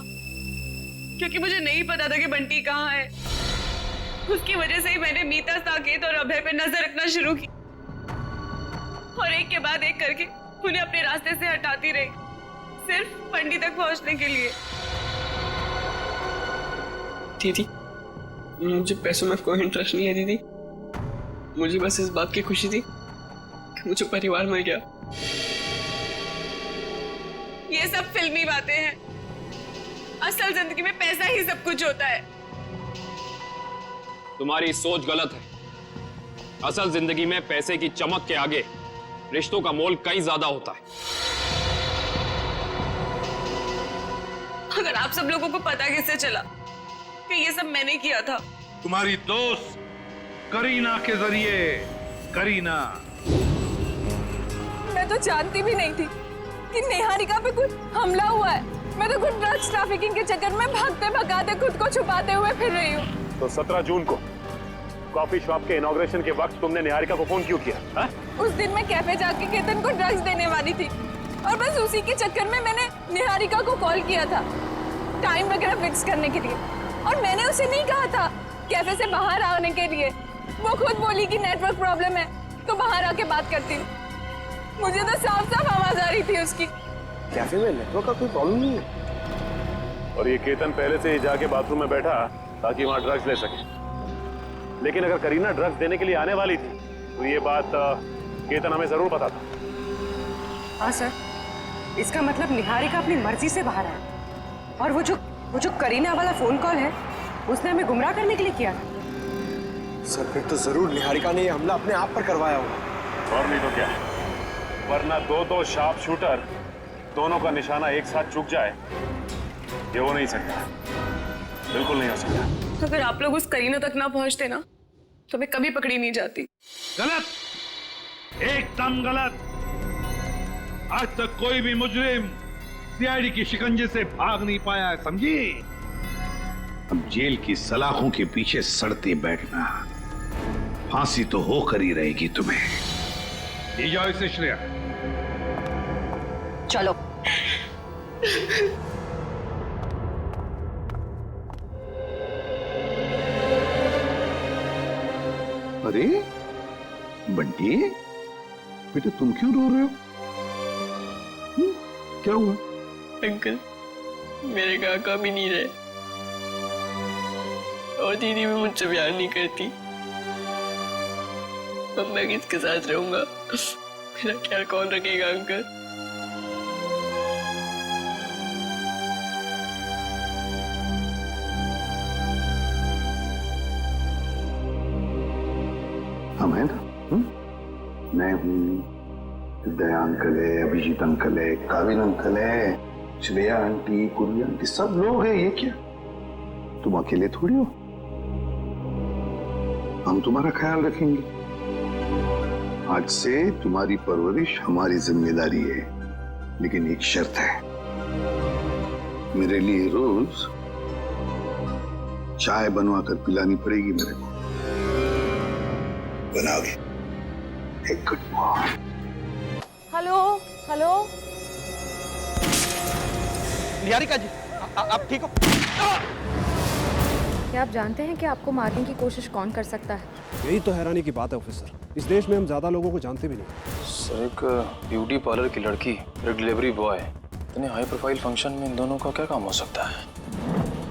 Speaker 15: क्योंकि मुझे नहीं पता था कि बंटी कहाँ है। उसकी वजह से ही मैंने मीता, साकेत और अभय पे नजर रखना शुरू की और एक के बाद एक करके उन्हें अपने रास्ते से हटाती रही, सिर्फ बंटी तक पहुंचने के लिए।
Speaker 11: दीदी, मुझे पैसों में कोई इंटरेस्ट नहीं है दीदी। मुझे बस इस बात की खुशी थी कि मुझे परिवार मिल गया।
Speaker 15: ये सब फिल्मी बातें हैं। असल जिंदगी में पैसा ही सब कुछ होता है।
Speaker 3: तुम्हारी सोच गलत है। असल जिंदगी में पैसे की चमक के आगे रिश्तों का मोल कहीं ज्यादा होता है।
Speaker 15: अगर आप सब लोगों को पता कैसे चला कि ये सब मैंने किया था?
Speaker 5: तुम्हारी दोस्त करीना के जरिए। करीना,
Speaker 15: मैं तो जानती भी नहीं थी कि निहारिका पे कुछ हमला हुआ है। मैं तो खुद ड्रग्स ट्रैफिकिंग के चक्कर में भागते भगाते खुद को छुपाते हुए फिर रही हूँ।
Speaker 2: तो 17 जून को कॉफी शॉप के इनॉग्रेशन के वक्त तुमने निहारिका को फोन क्यों किया? हा?
Speaker 15: उस दिन मैं कैफे जाके केतन को ड्रग्स देने वाली थी और बस उसी के चक्कर में मैंने निहारिका को कॉल किया था टाइम वगैरह फिक्स करने के लिए। और मैंने उसे नहीं कहा था कैफे से बाहर आने के लिए। वो खुद बोली कि नेटवर्क प्रॉब्लम है तो बाहर आके बात करती हूँ। मुझे तो साफ साफ आवाज आ रही थी उसकी।
Speaker 9: कैफे में नेटवर्क का कोई प्रॉब्लम नहीं है।
Speaker 2: और ये केतन पहले से ही जाके बाथरूम में बैठा ताकि वहां ड्रग्स ले सके। लेकिन अगर करीना ड्रग्स देने के लिए आने वाली थी तो ये बात केतन हमें जरूर पता था।
Speaker 14: हाँ सर, इसका मतलब निहारिका अपनी मर्जी से बाहर है और वो जो करीना वाला फोन कॉल है उसने हमें गुमराह करने के लिए किया था।
Speaker 9: सर फिर तो जरूर निहारिका ने ये हमला अपने आप पर करवाया होगा।
Speaker 2: और नहीं तो क्या, वरना दो शार्प शूटर दोनों का निशाना एक साथ चूक जाए ये हो नहीं सकता, बिल्कुल नहीं हो सकता।
Speaker 15: अगर आप लोग उस करीना तक ना पहुंचते ना तो मैं कभी पकड़ी नहीं जाती।
Speaker 5: गलत, एकदम गलत। आज तक कोई भी मुजरिम सीआईडी की शिकंजे से भाग नहीं पाया है, समझी? अब जेल की सलाखों के पीछे सड़ते बैठना, फांसी तो होकर ही रहेगी तुम्हें। ले जाओ इसे श्रेया।
Speaker 10: चलो।
Speaker 4: अरे बंटी, बेटा तुम क्यों रो रहे हो? क्या हुआ?
Speaker 11: अंकल, मेरे काका भी नहीं रहे और दीदी भी मुझसे प्यार नहीं करती। अब मैं किसके साथ रहूंगा? मेरा ख्याल कौन रखेगा अंकल?
Speaker 4: हम है ना, मैं हूँ, दया अंकल है, अभिजीत अंकल है, काविन अंकल है, श्रेया आंटी, कुरी आंटी, सब लोग हैं। ये क्या, तुम अकेले थोड़ी हो। हम तुम्हारा ख्याल रखेंगे। आज से तुम्हारी परवरिश हमारी जिम्मेदारी है, लेकिन एक शर्त है, मेरे लिए रोज चाय बनवा कर पिलानी पड़ेगी मेरे को। बनाओगे? एक good morning.
Speaker 15: Hello hello,
Speaker 7: Niharika ji, आप ठीक हो?
Speaker 10: क्या आप जानते हैं कि आपको मारने की कोशिश कौन कर सकता है?
Speaker 9: यही तो हैरानी की बात है ऑफिसर, इस देश में हम ज्यादा लोगों को जानते भी नहीं।
Speaker 3: सर, एक ब्यूटी पार्लर की लड़की, एक डिलीवरी बॉय, इतने हाई प्रोफाइल फंक्शन में इन दोनों का क्या काम हो सकता है?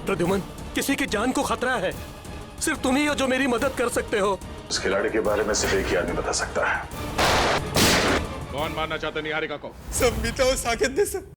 Speaker 7: प्रद्युमन, किसी की जान को खतरा है। सिर्फ तुम ही हो जो मेरी मदद कर सकते हो।
Speaker 2: इस खिलाड़ी के बारे में सिर्फ एक ही आदमी बता सकता है।
Speaker 5: कौन मारना चाहता निहारिका को?
Speaker 7: सब मीता और साकेत ने सर।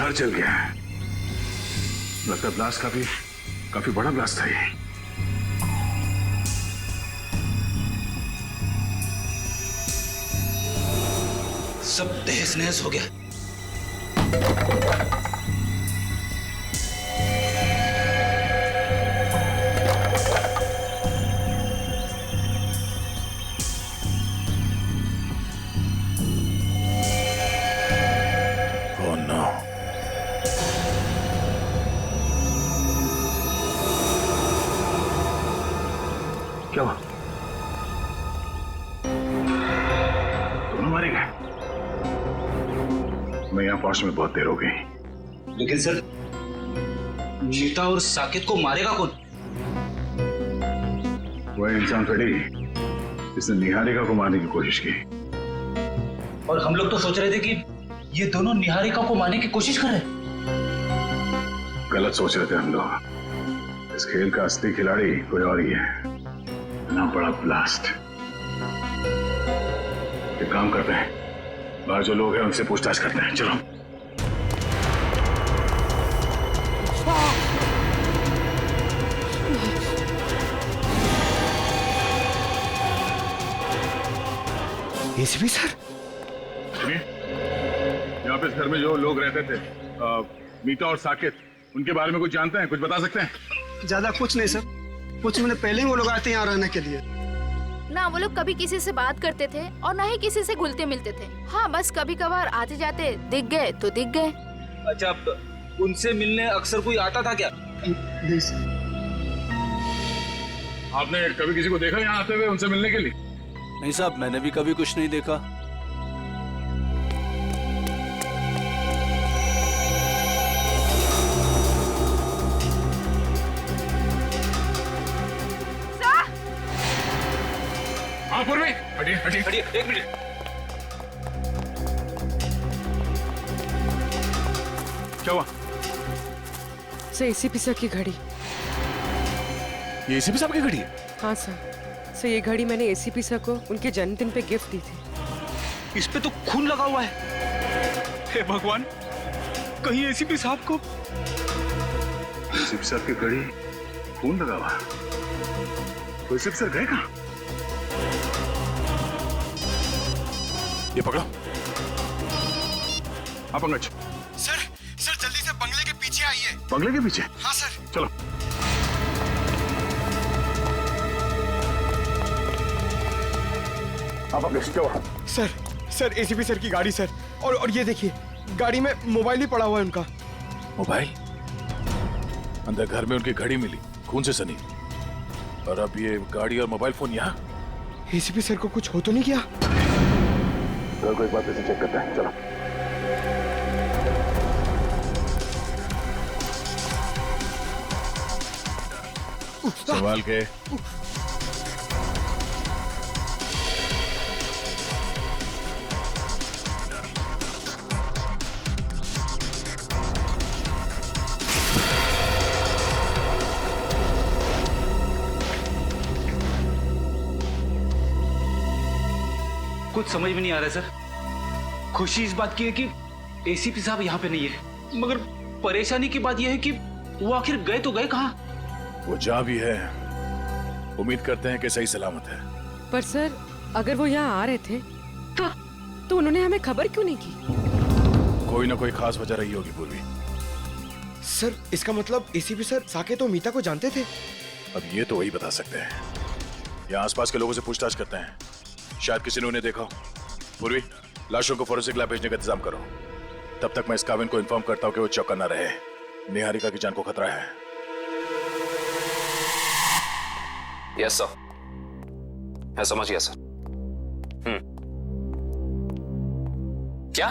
Speaker 2: घर जल गया है। लगता है ब्लास्ट काफी बड़ा ब्लास्ट था ये।
Speaker 16: सब तहस नहस हो गया।
Speaker 2: Oh no. क्या हुआ? दोनों मारे गए। मैं यहाँ पहुंचने में बहुत देर हो गई।
Speaker 16: लेकिन सर, मीता और साकेत को मारेगा कौन?
Speaker 2: वह इंसान थोड़ी जिसने निहारिका को मारने की कोशिश की।
Speaker 16: और हम लोग तो सोच रहे थे कि ये दोनों निहारिका को मारने की कोशिश कर रहे हैं।
Speaker 2: गलत सोच रहे थे हम लोग। इस खेल का असली खिलाड़ी कोई और ही है। ना बड़ा ब्लास्ट। एक काम करते हैं, बाहर जो लोग हैं उनसे पूछताछ करते हैं। चलो।
Speaker 9: एसीपी सर,
Speaker 2: सुनिए, यहाँ पे इस घर में जो लोग रहते थे, मीता और साकेत, उनके बारे में कुछ जानते हैं? कुछ बता सकते हैं?
Speaker 17: ज्यादा कुछ नहीं सर, कुछ महीने पहले ही वो लोग आए थे यहाँ रहने के लिए।
Speaker 18: ना वो लोग कभी किसी से बात करते थे और ना ही किसी से घुलते मिलते थे। हाँ, बस कभी कभार आते जाते दिख गए तो दिख गए।
Speaker 16: अच्छा, उनसे मिलने अक्सर कोई आता था क्या?
Speaker 17: नहीं सर।
Speaker 2: आपने कभी किसी को देखा यहाँ आते हुए उनसे मिलने के लिए?
Speaker 12: नहीं साहब, मैंने भी कभी कुछ नहीं देखा।
Speaker 2: हाँ पूर्वी, हटिए हटिए
Speaker 16: हटिए, एक मिनट।
Speaker 2: क्या हुआ?
Speaker 14: सर, एसीपी सर की घड़ी।
Speaker 2: ये एसीपी साहब की घड़ी है?
Speaker 14: हाँ सर, ये घड़ी मैंने एसीपी सर को उनके जन्मदिन पे गिफ्ट दी थी।
Speaker 16: इस पे तो खून लगा हुआ है। हे भगवान, कहीं एसीपी साहब को।
Speaker 2: एसीपी साहब की घड़ी, खून लगा हुआ। तो एसीपी सर गए कहाँ? ये पकड़ो। हाँ पंकज।
Speaker 17: सर जल्दी से बंगले के पीछे आइए।
Speaker 2: बंगले के पीछे?
Speaker 17: हाँ सर।
Speaker 2: चलो। हाँ पंकज, क्या हुआ?
Speaker 9: सर एसीपी सर की गाड़ी सर, और ये देखिए, गाड़ी में मोबाइल भी पड़ा हुआ है उनका।
Speaker 2: मोबाइल? अंदर घर में उनकी घड़ी मिली, खून से सनी, और अब ये गाड़ी और मोबाइल फोन यहाँ।
Speaker 9: एसीपी सर को कुछ हो तो नहीं किया?
Speaker 2: को एक बार फिर से चेक करते हैं। चलो। संभाल के।
Speaker 16: कुछ समझ में नहीं आ रहा है सर। खुशी इस बात की है कि एसीपी साहब यहाँ पे नहीं है, मगर परेशानी की बात यह है कि वो आखिर गए तो गए कहाँ?
Speaker 2: वो जहाँ भी है, उम्मीद करते हैं कि सही सलामत है।
Speaker 14: पर सर, अगर वो यहाँ आ रहे थे तो उन्होंने हमें खबर क्यों नहीं की?
Speaker 2: कोई ना कोई खास वजह रही होगी पूर्वी।
Speaker 9: सर, इसका मतलब एसीपी सर साकेत और मीता को जानते थे?
Speaker 2: अब ये तो वही बता सकते हैं। यहाँ आसपास के लोगों से पूछताछ करते हैं, शायद किसी ने उन्हें देखा हो। पूर्वी, लाशों को फोरेंसिक लैब भेजने का इंतजाम करो। तब तक मैं इस काविन को इन्फॉर्म करता हूँ कि वो चौकन्ना रहे। निहारिका की जान को खतरा है।
Speaker 3: यस सर, मैं समझ गया सर। क्या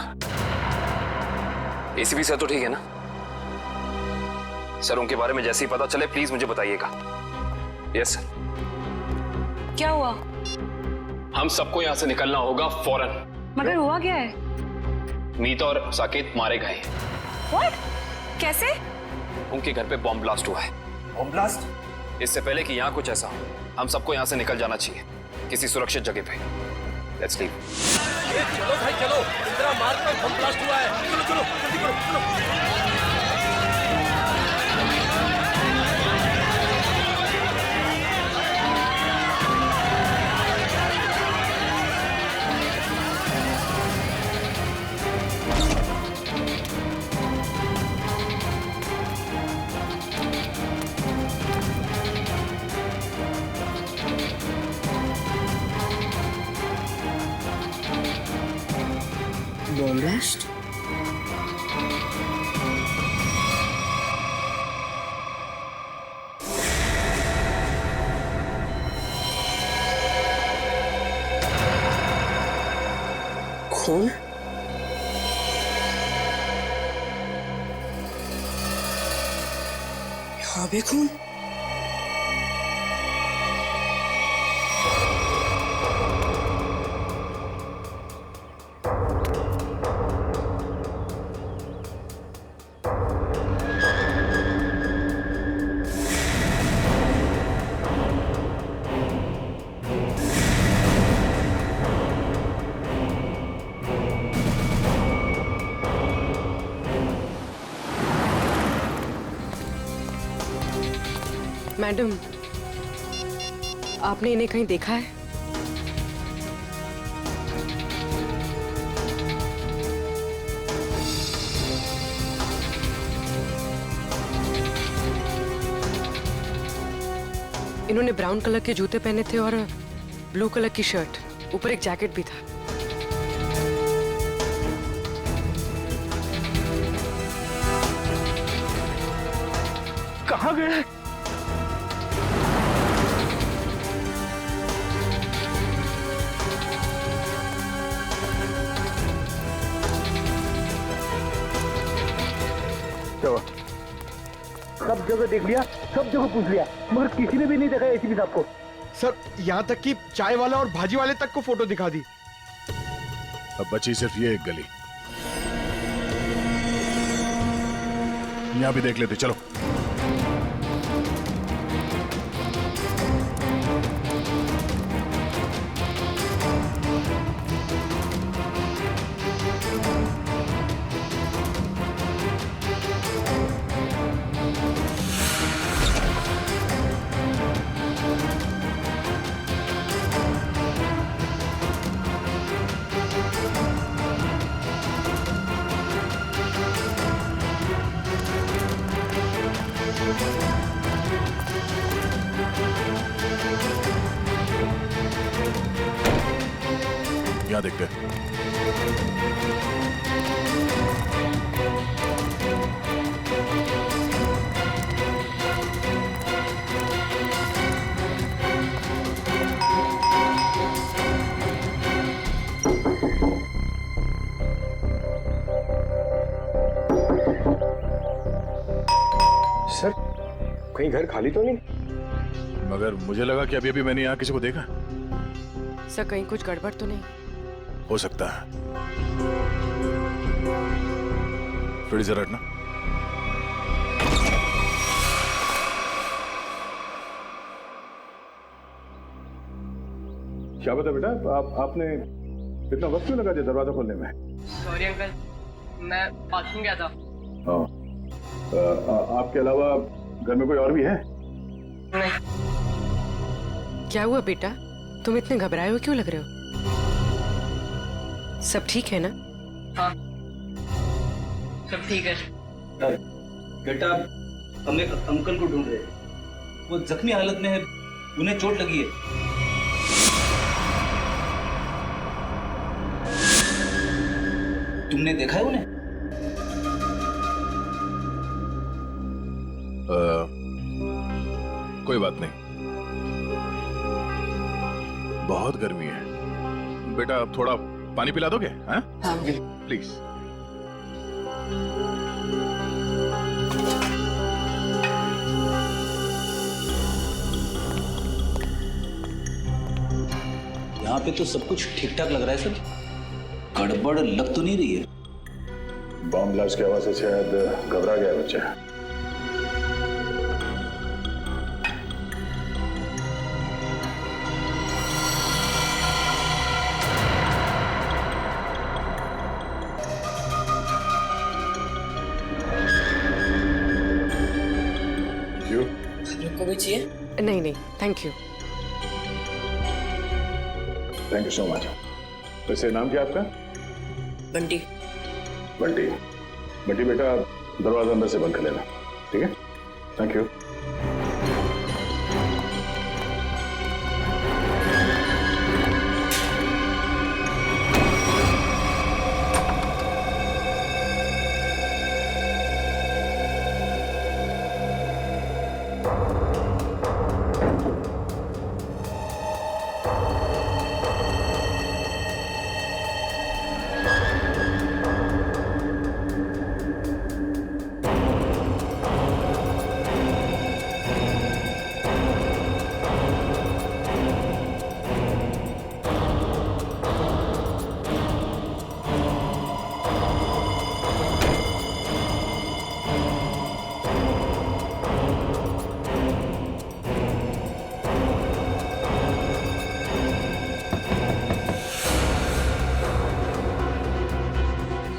Speaker 3: एसीपी सर तो ठीक है ना? सर, उनके बारे में जैसे ही पता चले प्लीज मुझे बताइएगा। Yes sir.
Speaker 15: क्या हुआ?
Speaker 3: हम सबको यहाँ से निकलना होगा फौरन।
Speaker 15: मगर हुआ क्या है?
Speaker 3: मीता और साकेत मारे गए।
Speaker 15: What? कैसे?
Speaker 3: उनके घर पे बॉम्ब ब्लास्ट हुआ है।
Speaker 16: Bomb blast?
Speaker 3: इससे पहले कि यहाँ कुछ ऐसा हो, हम सबको यहाँ से निकल जाना चाहिए, किसी सुरक्षित जगह पे। Let's leave.
Speaker 7: चलो भाई चलो, इंदिरा मार्ग पर बम ब्लास्ट हुआ है। चलो चलो जल्दी करो, चलो।
Speaker 11: Bomb blast? खून? यहाँ भी खून?
Speaker 14: मैडम, आपने इन्हें कहीं देखा है? इन्होंने ब्राउन कलर के जूते पहने थे और ब्लू कलर की शर्ट, ऊपर एक जैकेट भी था।
Speaker 9: कहाँ गए?
Speaker 17: सब जगह देख लिया, सब जगह पूछ लिया, मगर किसी ने भी नहीं देखा एसीपी साहब को।
Speaker 9: सर, यहाँ तक कि चाय वाला और भाजी वाले तक को फोटो दिखा दी।
Speaker 2: अब बची सिर्फ ये एक गली, यहाँ भी देख लेते। चलो। यहाँ देखते हैं।
Speaker 9: सर, कहीं घर खाली तो नहीं?
Speaker 2: मगर मुझे लगा कि अभी अभी मैंने यहाँ किसी को देखा।
Speaker 14: सर, कहीं कुछ गड़बड़ तो नहीं?
Speaker 2: हो सकता है। फिर जरा हटना।
Speaker 9: क्या बता बेटा, आपने इतना वक्त क्यों लगा दिया दरवाजा खोलने में?
Speaker 11: सॉरी अंकल, मैं बाथरूम गया था।
Speaker 9: हाँ, आपके अलावा घर में कोई और भी है?
Speaker 11: नहीं।
Speaker 14: क्या हुआ बेटा, तुम इतने घबराए हुए क्यों लग रहे हो? सब ठीक है ना?
Speaker 11: हाँ, सब ठीक है।
Speaker 16: बेटा, हम एक अंकल को ढूंढ रहे हैं, वो जख्मी हालत में है, उन्हें चोट लगी है। तुमने देखा है उन्हें?
Speaker 2: कोई बात नहीं, बहुत गर्मी है। बेटा, अब थोड़ा पानी पिला दोगे? हाँ? प्लीज।
Speaker 16: यहाँ पे तो सब कुछ ठीक ठाक लग रहा है सर, गड़बड़ लग तो नहीं रही है।
Speaker 9: बॉम्ब ब्लास्ट की आवाज से शायद घबरा गया बच्चा।
Speaker 11: चाहिए?
Speaker 14: नहीं नहीं, thank you.
Speaker 2: Thank you so much. वैसे नाम क्या आपका?
Speaker 11: बंटी।
Speaker 2: बंटी। बंटी बेटा, दरवाजा अंदर से बंद कर लेना, ठीक है? Thank you.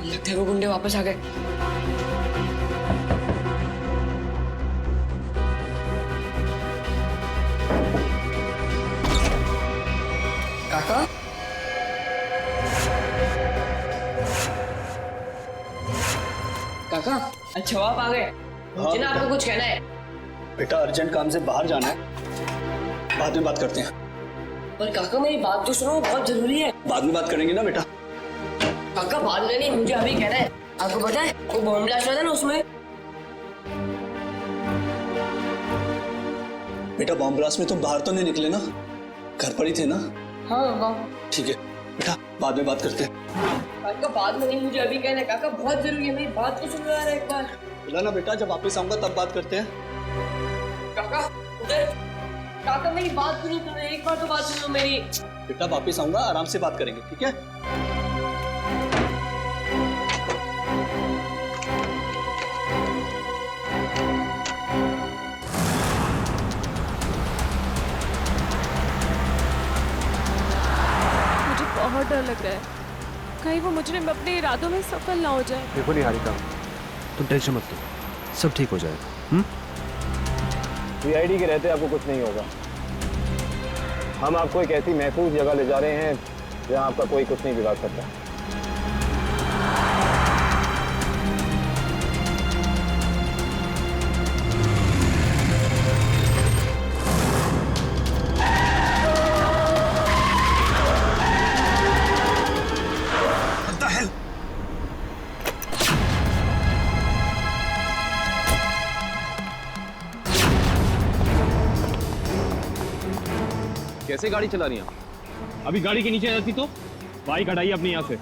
Speaker 11: लगता है वो गुंडे वापस आ गए। काका? काका, अच्छा आप आ गए। मुझे ना आपको कुछ कहना है।
Speaker 12: बेटा अर्जेंट काम से बाहर जाना है, बाद में बात करते हैं।
Speaker 11: पर काका मेरी बात तो सुनो, बहुत जरूरी है।
Speaker 12: बाद में बात करेंगे ना बेटा।
Speaker 11: काका बाद में नहीं, मुझे अभी कहना है। आपको पता है वो बॉम्ब ब्लास्ट हुआ था ना, उसमें
Speaker 12: बेटा बॉम्ब ब्लास्ट में तुम बाहर तो नहीं निकले ना, घर पर ही थे ना?
Speaker 11: हाँ।
Speaker 12: ठीक है बेटा, बाद में बात करते हैं।
Speaker 11: काका बाद में नहीं, मुझे अभी कहना है। काका बहुत जरूरी है, मेरी बात तो सुनो यार एक बार।
Speaker 12: बोला ना बेटा, जब वापस आऊंगा तब बात करते हैं।
Speaker 11: काका उधर, काका मेरी बात सुनो, तुमने एक बार तो बात सुनो मेरी।
Speaker 12: बेटा वापस आऊंगा, आराम से बात करेंगे, ठीक है?
Speaker 1: बहुत डर लग रहा है, कहीं वो मुजरिम अपने इरादों में सफल ना हो जाए।
Speaker 19: देखो निहारिका, तुम टेंशन मत लो, सब ठीक हो जाएगा।
Speaker 9: सीआईडी के रहते आपको कुछ नहीं होगा। हम आपको एक ऐसी महफूज जगह ले जा रहे हैं जहां आपका कोई कुछ नहीं बिगाड़ सकता।
Speaker 19: कैसे गाड़ी चला रही हैं? अभी गाड़ी के नीचे रहती तो बाइक हटाइए अपनी यहाँ से।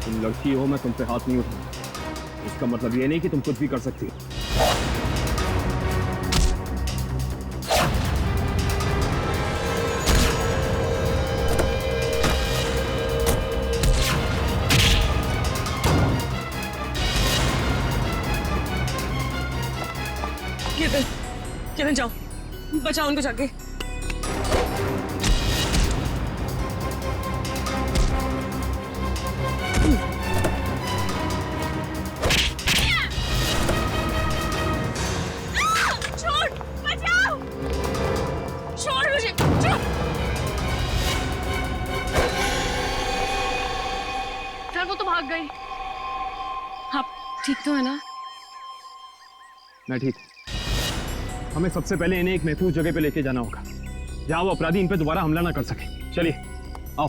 Speaker 19: तुम लड़की हो, मैं तुम पे हाथ नहीं उठाऊंगा। इसका मतलब ये नहीं कि तुम कुछ भी कर सकती हो।
Speaker 1: केतन जाओ, बचाओ उनको जाके। छोड़, बचाओ, छोड़ मुझे, छोड़। सर वो तो भाग गई। आप ठीक तो है ना?
Speaker 19: मैं ठीक। हमें सबसे पहले इन्हें एक महफूज जगह पे लेके जाना होगा जहां वो अपराधी इन पे दोबारा हमला ना कर सके। चलिए आओ।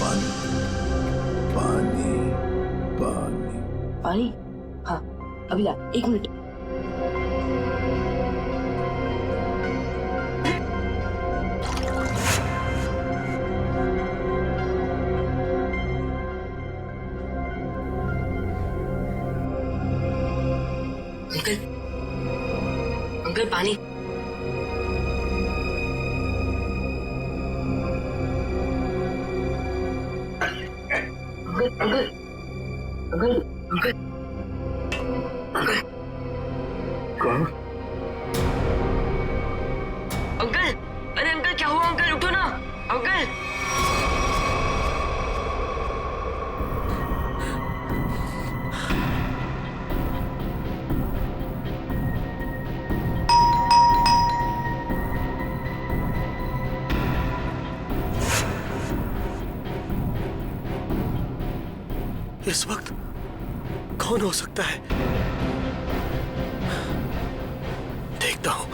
Speaker 2: पानी पानी पानी
Speaker 11: पानी? हाँ अभी ला, 1 मिनट। अंकल, अंकल पानी। अंकल अंकल अंकल अंकल
Speaker 4: कौन?
Speaker 11: अंकल, अरे अंकल क्या हुआ? अंकल उठो ना अंकल।
Speaker 7: इस वक्त कौन हो सकता है? देखता हूं।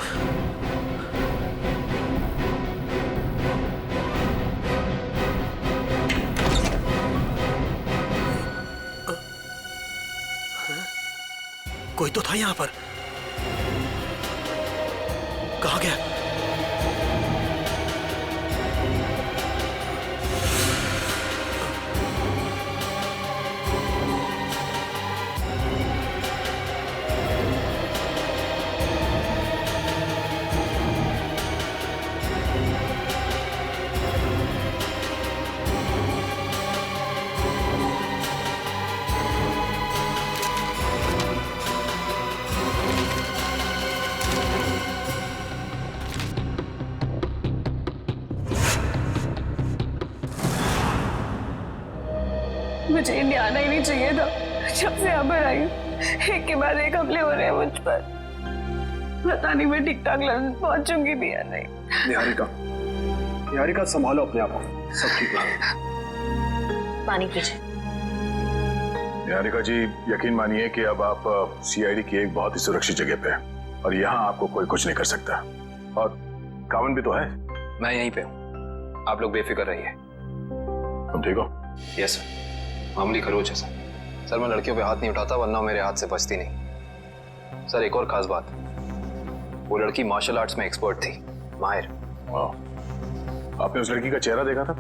Speaker 7: कोई तो था यहां पर। कहां गया?
Speaker 15: मुझे इंडिया आना ही नहीं चाहिए था। जब से यहाँ पर आई हूँ एक के बाद एक हमले हो रहे हैं मुझ पर। पता नहीं मैं ठीक ठाक लंदन पहुंचूंगी भी या नहीं।
Speaker 9: निहारिका, निहारिका संभालो अपने आप को, सब ठीक है।
Speaker 10: पानी पीजिए।
Speaker 2: निहारिका जी, यकीन मानिए कि अब आप सीआईडी की एक बहुत ही सुरक्षित जगह पे हैं और यहाँ आपको कोई कुछ नहीं कर सकता। और कावन भी तो है।
Speaker 3: मैं यहीं पे हूँ, आप लोग बेफिक्र रहिए।
Speaker 2: तुम ठीक हो?
Speaker 3: यस सर, मामूली खरोच है सर। मैं लड़कियों पे हाथ नहीं उठाता वरना मेरे हाथ से बचती नहीं। सर एक और खास बात, वो लड़की मार्शल आर्ट्स में एक्सपर्ट थी, माहिर।
Speaker 2: आपने उस लड़की का चेहरा देखा था?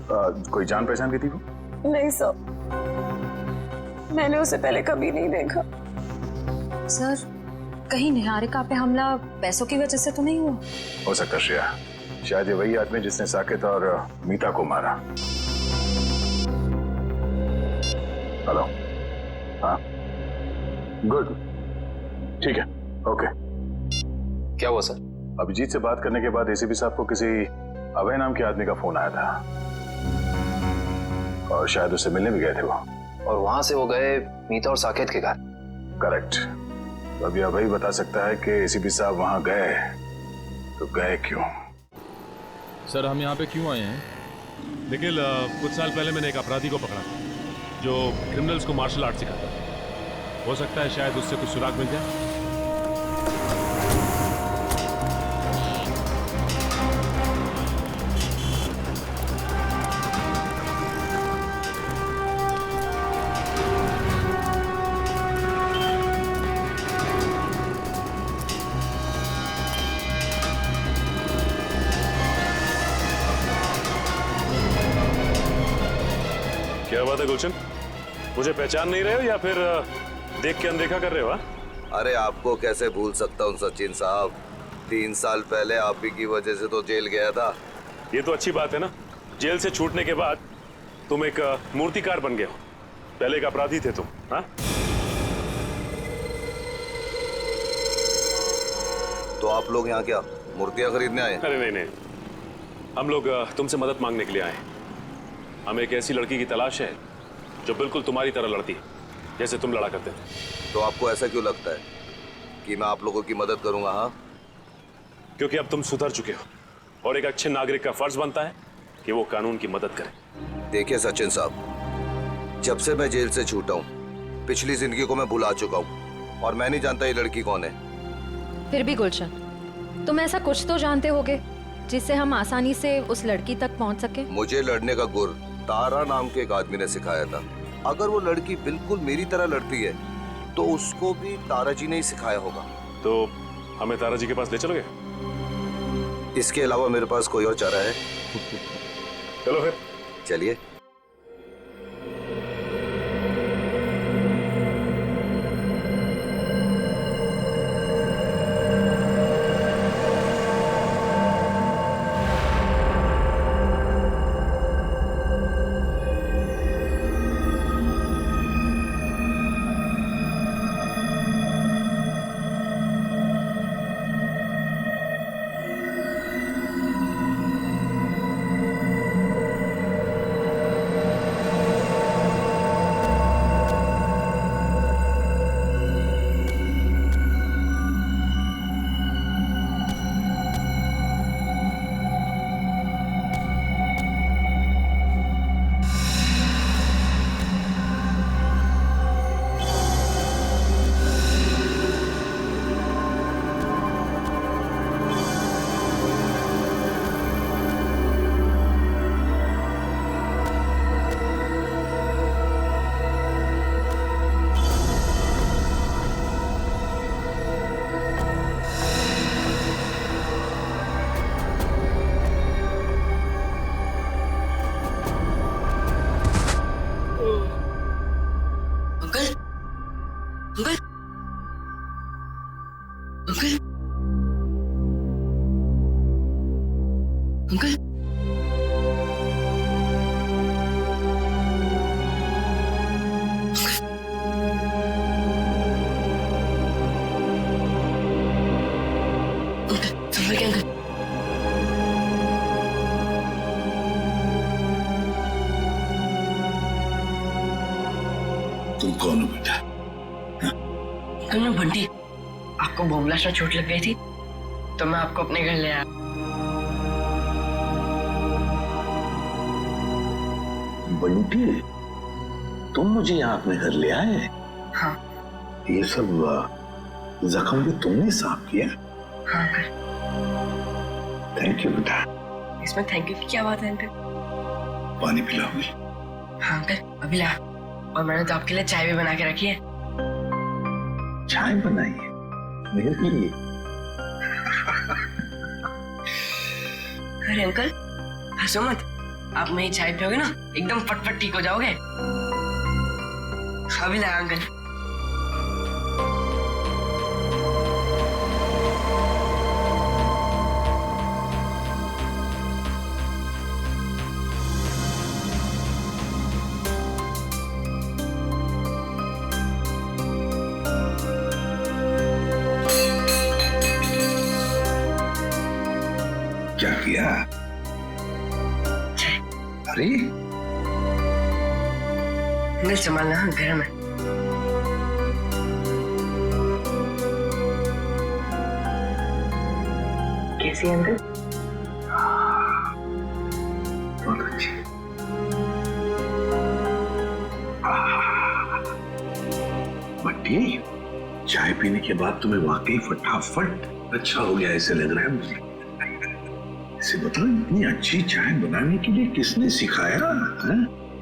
Speaker 2: कोई जान पहचान की थी वो?
Speaker 15: नहीं सर, मैंने उसे पहले कभी नहीं देखा।
Speaker 10: सर कहीं निहारिका पे हमला पैसों की वजह से तो नहीं हुआ?
Speaker 2: हो सकता है श्रेया, शायद ये वही आदमी जिसने साकेत और मीता को मारा। हेलो, हाँ गुड, ठीक है, ओके।
Speaker 3: क्या हुआ सर?
Speaker 2: अभिजीत से बात करने के बाद एसीपी साहब को किसी अभय नाम के आदमी का फोन आया था और शायद उससे मिलने भी गए थे वो।
Speaker 3: और वहां से वो गए मीता और साकेत के घर।
Speaker 2: करेक्ट। तो अभी अभय बता सकता है कि एसीपी साहब वहां गए तो गए क्यों।
Speaker 20: सर हम यहाँ पे क्यों आए हैं? देखिए कुछ साल पहले मैंने एक अपराधी को पकड़ा जो क्रिमिनल्स को मार्शल आर्ट सिखाता है। हो सकता है शायद उससे कुछ सुराग मिल जाए।
Speaker 21: क्या बात है गुलशन, मुझे पहचान नहीं रहे हो या फिर देख के अनदेखा कर रहे हो?
Speaker 22: अरे आपको कैसे भूल सकता हूँ सचिन साहब, 3 साल पहले आप ही की वजह से तो जेल गया था।
Speaker 21: ये तो अच्छी बात है ना, जेल से छूटने के बाद तुम एक मूर्तिकार बन गए हो। पहले एक अपराधी थे तुम। हाँ
Speaker 22: तो आप लोग यहाँ क्या मूर्तियाँ खरीदने आए?
Speaker 21: अरे नहीं नहीं, हम लोग तुमसे मदद मांगने के लिए आए। हमें एक ऐसी लड़की की तलाश है जो बिल्कुल तुम्हारी तरह लड़ती है जैसे तुम लड़ा करते थे।
Speaker 22: तो आपको ऐसा क्यों लगता है कि मैं आप लोगों की मदद करूंगा? हाँ,
Speaker 21: क्योंकि अब तुम सुधर चुके हो और एक अच्छे नागरिक का फर्ज बनता है कि वो कानून की मदद करे।
Speaker 22: देखिए सचिन साहब, जब से मैं जेल से छूटा हूँ पिछली जिंदगी को मैं भुला चुका हूँ और मैं नहीं जानता ये लड़की कौन है।
Speaker 10: फिर भी गुलशन, तुम ऐसा कुछ तो जानते होगे जिससे हम आसानी से उस लड़की तक पहुंच सके।
Speaker 22: मुझे लड़ने का गुर तारा नाम के एक आदमी ने सिखाया था। अगर वो लड़की बिल्कुल मेरी तरह लड़ती है तो उसको भी तारा जी ने ही सिखाया होगा।
Speaker 21: तो हमें तारा जी के पास ले चलोगे?
Speaker 22: इसके अलावा मेरे पास कोई और चारा है?
Speaker 21: चलो फिर
Speaker 22: चलिए।
Speaker 4: तुम कौन हो बेटा?
Speaker 11: अंकल मैं बंटी, आपको भोगलाश में चोट लग गई थी तो मैं आपको अपने घर ले आया।
Speaker 4: बंटी, तुम मुझे यहाँ अपने घर ले आए?
Speaker 11: हाँ।
Speaker 4: ये सब जख्म भी तुमने साफ किया?
Speaker 11: हाँ अंकल।
Speaker 4: थैंक यू बेटा।
Speaker 11: इसमें थैंक यू की क्या बात है अंकल?
Speaker 4: पानी पिलाओगे?
Speaker 11: हाँ अंकल अभी ला। और मैंने तो आपके लिए चाय भी बना के रखी है।
Speaker 4: चाय बनाई है मेरे लिए?
Speaker 11: अरे अंकल हंसो मत, आप मेरी चाय पियोगे ना एकदम फटफट ठीक हो जाओगे। अभी ला अंकल।
Speaker 4: क्या किया? अरे
Speaker 11: अंकल संभालना, गरम है। कैसी है अंकल?
Speaker 4: बहुत अच्छी। बट्टी, चाय पीने के बाद तुम्हें वाकई फटाफट अच्छा हो गया ऐसे लग रहा है मुझे। इसे बताओ, इतनी अच्छी चाय बनाने के लिए किसने सिखाया?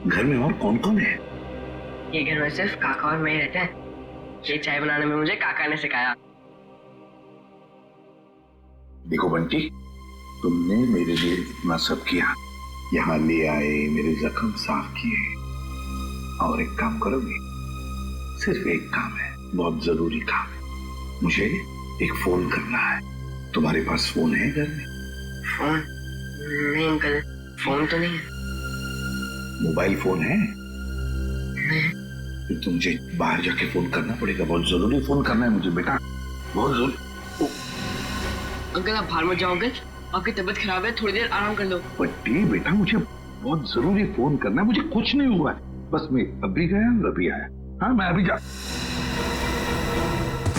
Speaker 4: घर में और कौन कौन है?
Speaker 11: ये घर में सिर्फ काका और मैं ही रहते हैं। ये चाय बनाने में मुझे काका ने सिखाया।
Speaker 4: देखो बंटी, तुमने मेरे लिए इतना सब किया, यहाँ ले आए, मेरे जख्म साफ किए, और एक काम करोगे? सिर्फ एक काम है, बहुत जरूरी काम है। मुझे एक फोन करना है। तुम्हारे पास फोन है घर में?
Speaker 11: फोन? नहीं अंकल, फोन तो नहीं है।
Speaker 4: मोबाइल फोन है?
Speaker 11: नहीं।
Speaker 4: फिर तो मुझे बाहर जाके फोन करना पड़ेगा, बहुत जरूरी फोन करना है मुझे बेटा, बहुत जरूरी।
Speaker 11: अंकल आप बाहर मत जाओ अंकल, आपकी तबीयत खराब है, थोड़ी देर आराम कर लो।
Speaker 4: बट्टी बेटा, मुझे बहुत जरूरी फोन करना है, मुझे कुछ नहीं हुआ है, बस मैं अभी गया और अभी आया। हाँ मैं अभी जा।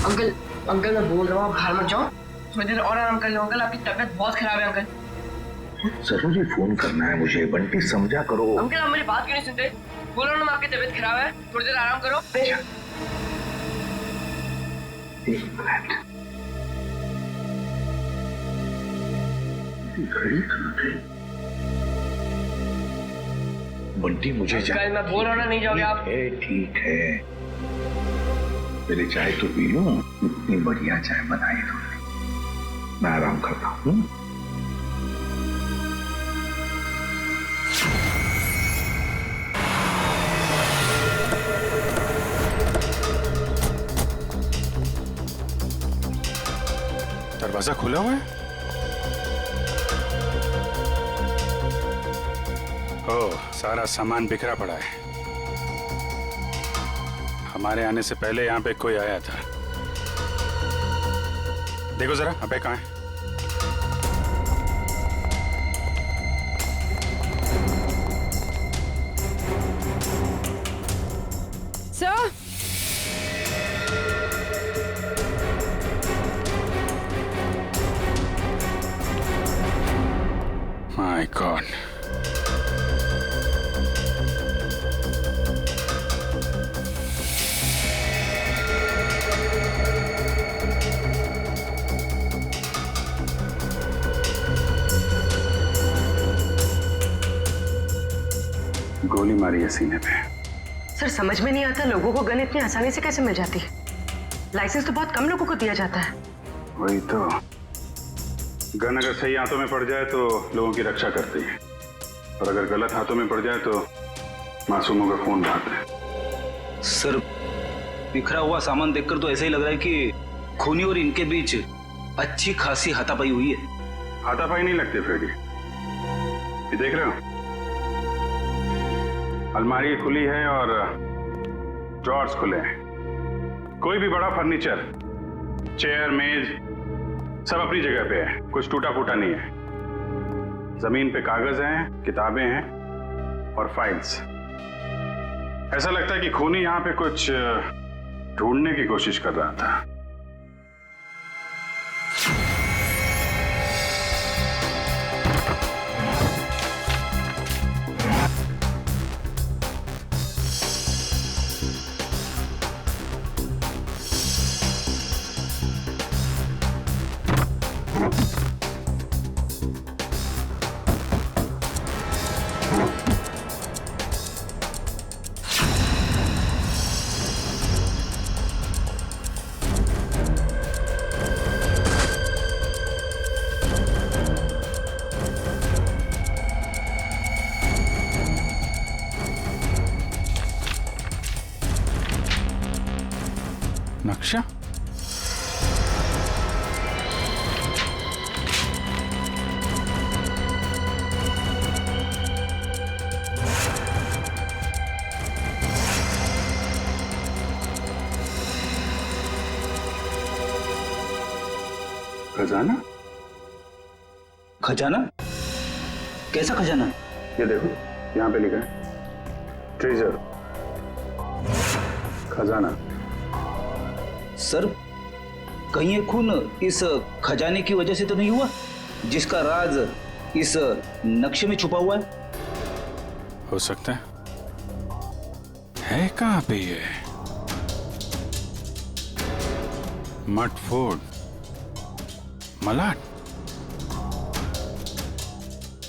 Speaker 11: अंकल अंकल मैं बोल रहा हूँ आप बाहर मत जाओ, थोड़ी देर और आराम कर लो अंकल, आपकी तबीयत बहुत खराब है अंकल।
Speaker 4: जरूरी फोन करना है मुझे, बंटी समझा करो।
Speaker 11: अंकल आप मेरी बात क्यों नहीं सुनते? बोलो ना आपकी तबीयत खराब है, थोड़ी देर आराम करो।
Speaker 4: एक मिनट, घड़ी कहाँ गई? बंटी मुझे
Speaker 11: अंकल, मैं बोल रहा हूं ना, नहीं जाओगे आप?
Speaker 4: ठीक है मेरी चाय तो पी लो। इतनी बढ़िया चाय बनाई तुमने, मैं आराम करता हूँ।
Speaker 2: दरवाजा खुला हुआ है।
Speaker 6: ओह, सारा सामान बिखरा पड़ा है। हमारे आने से पहले यहाँ पे कोई आया था। देखो जरा, अबे कहाँ है?
Speaker 15: Sir,
Speaker 6: my God. गोली मारी है सीने पे।
Speaker 14: सर समझ में नहीं आता लोगों को गन इतनी आसानी से कैसे मिल जाती है। लाइसेंस तो बहुत कम लोगों को दिया जाता है।
Speaker 6: वही तो, गन अगर सही हाथों में पड़ जाए तो लोगों की रक्षा करती है, और अगर गलत हाथों में पड़ जाए तो मासूमों का खून बहाता है।
Speaker 16: सर, बिखरा हुआ सामान देखकर तो ऐसा ही लग रहा है कि खूनी और इनके बीच अच्छी खासी हाथापाई हुई है।
Speaker 6: हाथापाई नहीं लगती फ्रेडी, ये देख रहे हो, अलमारी खुली है और ड्रॉर्स खुले हैं। कोई भी बड़ा फर्नीचर, चेयर, मेज, सब अपनी जगह पे है, कुछ टूटा फूटा नहीं है। जमीन पे कागज हैं, किताबें हैं और फाइल्स। ऐसा लगता है कि खूनी यहां पे कुछ ढूंढने की कोशिश कर रहा था। नक्शा? खजाना?
Speaker 16: खजाना? कैसा खजाना?
Speaker 6: ये देखो, यहां पे लिखा है ट्रेजर, खजाना।
Speaker 16: सर, कहीं ये खून इस खजाने की वजह से तो नहीं हुआ, जिसका राज इस नक्शे में छुपा हुआ है?
Speaker 6: हो सकता है कहां पे ये? मट फोर्ड, मलाड,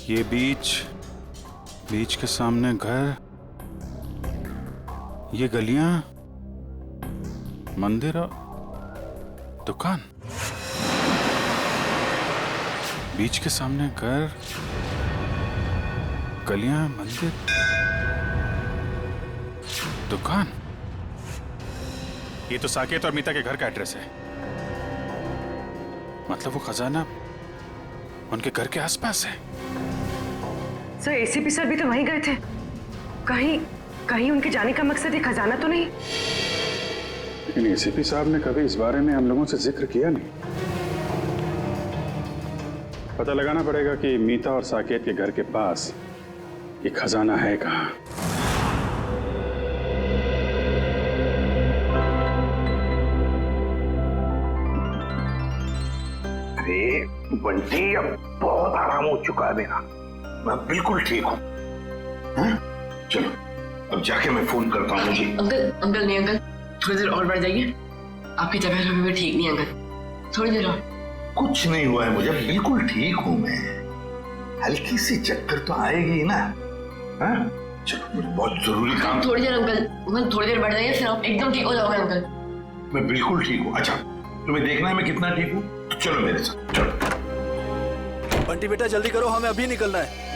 Speaker 6: ये बीच के सामने घर, ये गलियां, मंदिर और दुकान। बीच के सामने घर, गलियां, मंदिर, दुकान। ये तो साकेत और मीता के घर का एड्रेस है। मतलब वो खजाना उनके घर के आसपास है।
Speaker 14: सर, एसीपी सर भी तो वहीं गए थे। कहीं उनके जाने का मकसद ये खजाना तो नहीं?
Speaker 6: लेकिन एसीपी साहब ने कभी इस बारे में हम लोगों से जिक्र किया नहीं। पता लगाना पड़ेगा कि मीता और साकेत के घर के पास ये खजाना है कहाँ।
Speaker 4: अरे बंटी, अब बहुत आराम हो चुका है मेरा, मैं बिल्कुल ठीक हूँ। चलो अब जाके मैं फोन करता हूँ। जी
Speaker 11: अंकल नहीं अंकल, थोड़ी देर और बढ़ जाइए, आपकी तबीयत अभी भी ठीक नहीं अंकल, थोड़ी देर और।
Speaker 4: कुछ नहीं हुआ है मुझे, बिल्कुल ठीक हूँ मैं। हल्की सी चक्कर तो आएगी ना। हाँ मुझे बहुत जरूरी काम।
Speaker 11: थोड़ी देर अंकल, बस थोड़ी देर बैठ जाइए, फिर आप एकदम ठीक हो जाओगे अंकल।
Speaker 4: मैं बिल्कुल ठीक हूँ। अच्छा, तुम्हें देखना है मैं कितना ठीक हूँ? तो चलो मेरे साथ, चलो।
Speaker 12: बंटी बेटा जल्दी करो, हमें अभी निकलना है।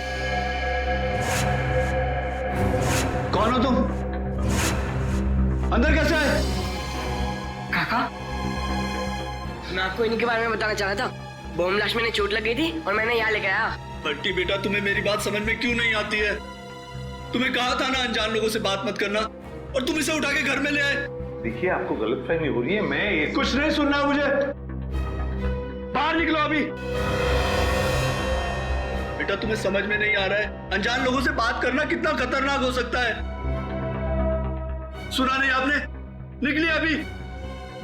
Speaker 12: कौन हो तुम? अंदर कैसे आए?
Speaker 11: काका, मैं आपको इन्हीं के बारे में बताना चाह रहा था। बॉम्ब ब्लास्ट में चोट लग गई थी और मैंने यहाँ लेकर आया।
Speaker 12: बंटी बेटा तुम्हें मेरी बात समझ में क्यों नहीं आती है? तुम्हें कहा था ना अनजान लोगों से बात मत करना, और तुम इसे उठा के घर में ले आए।
Speaker 6: देखिए आपको गलतफहमी हो रही है। मैं
Speaker 12: कुछ नहीं सुनना मुझे, बाहर निकलो अभी। बेटा तुम्हें समझ में नहीं आ रहा है, अनजान लोगों से बात करना कितना खतरनाक हो सकता है। सुना नहीं आपने? निकलिए अभी।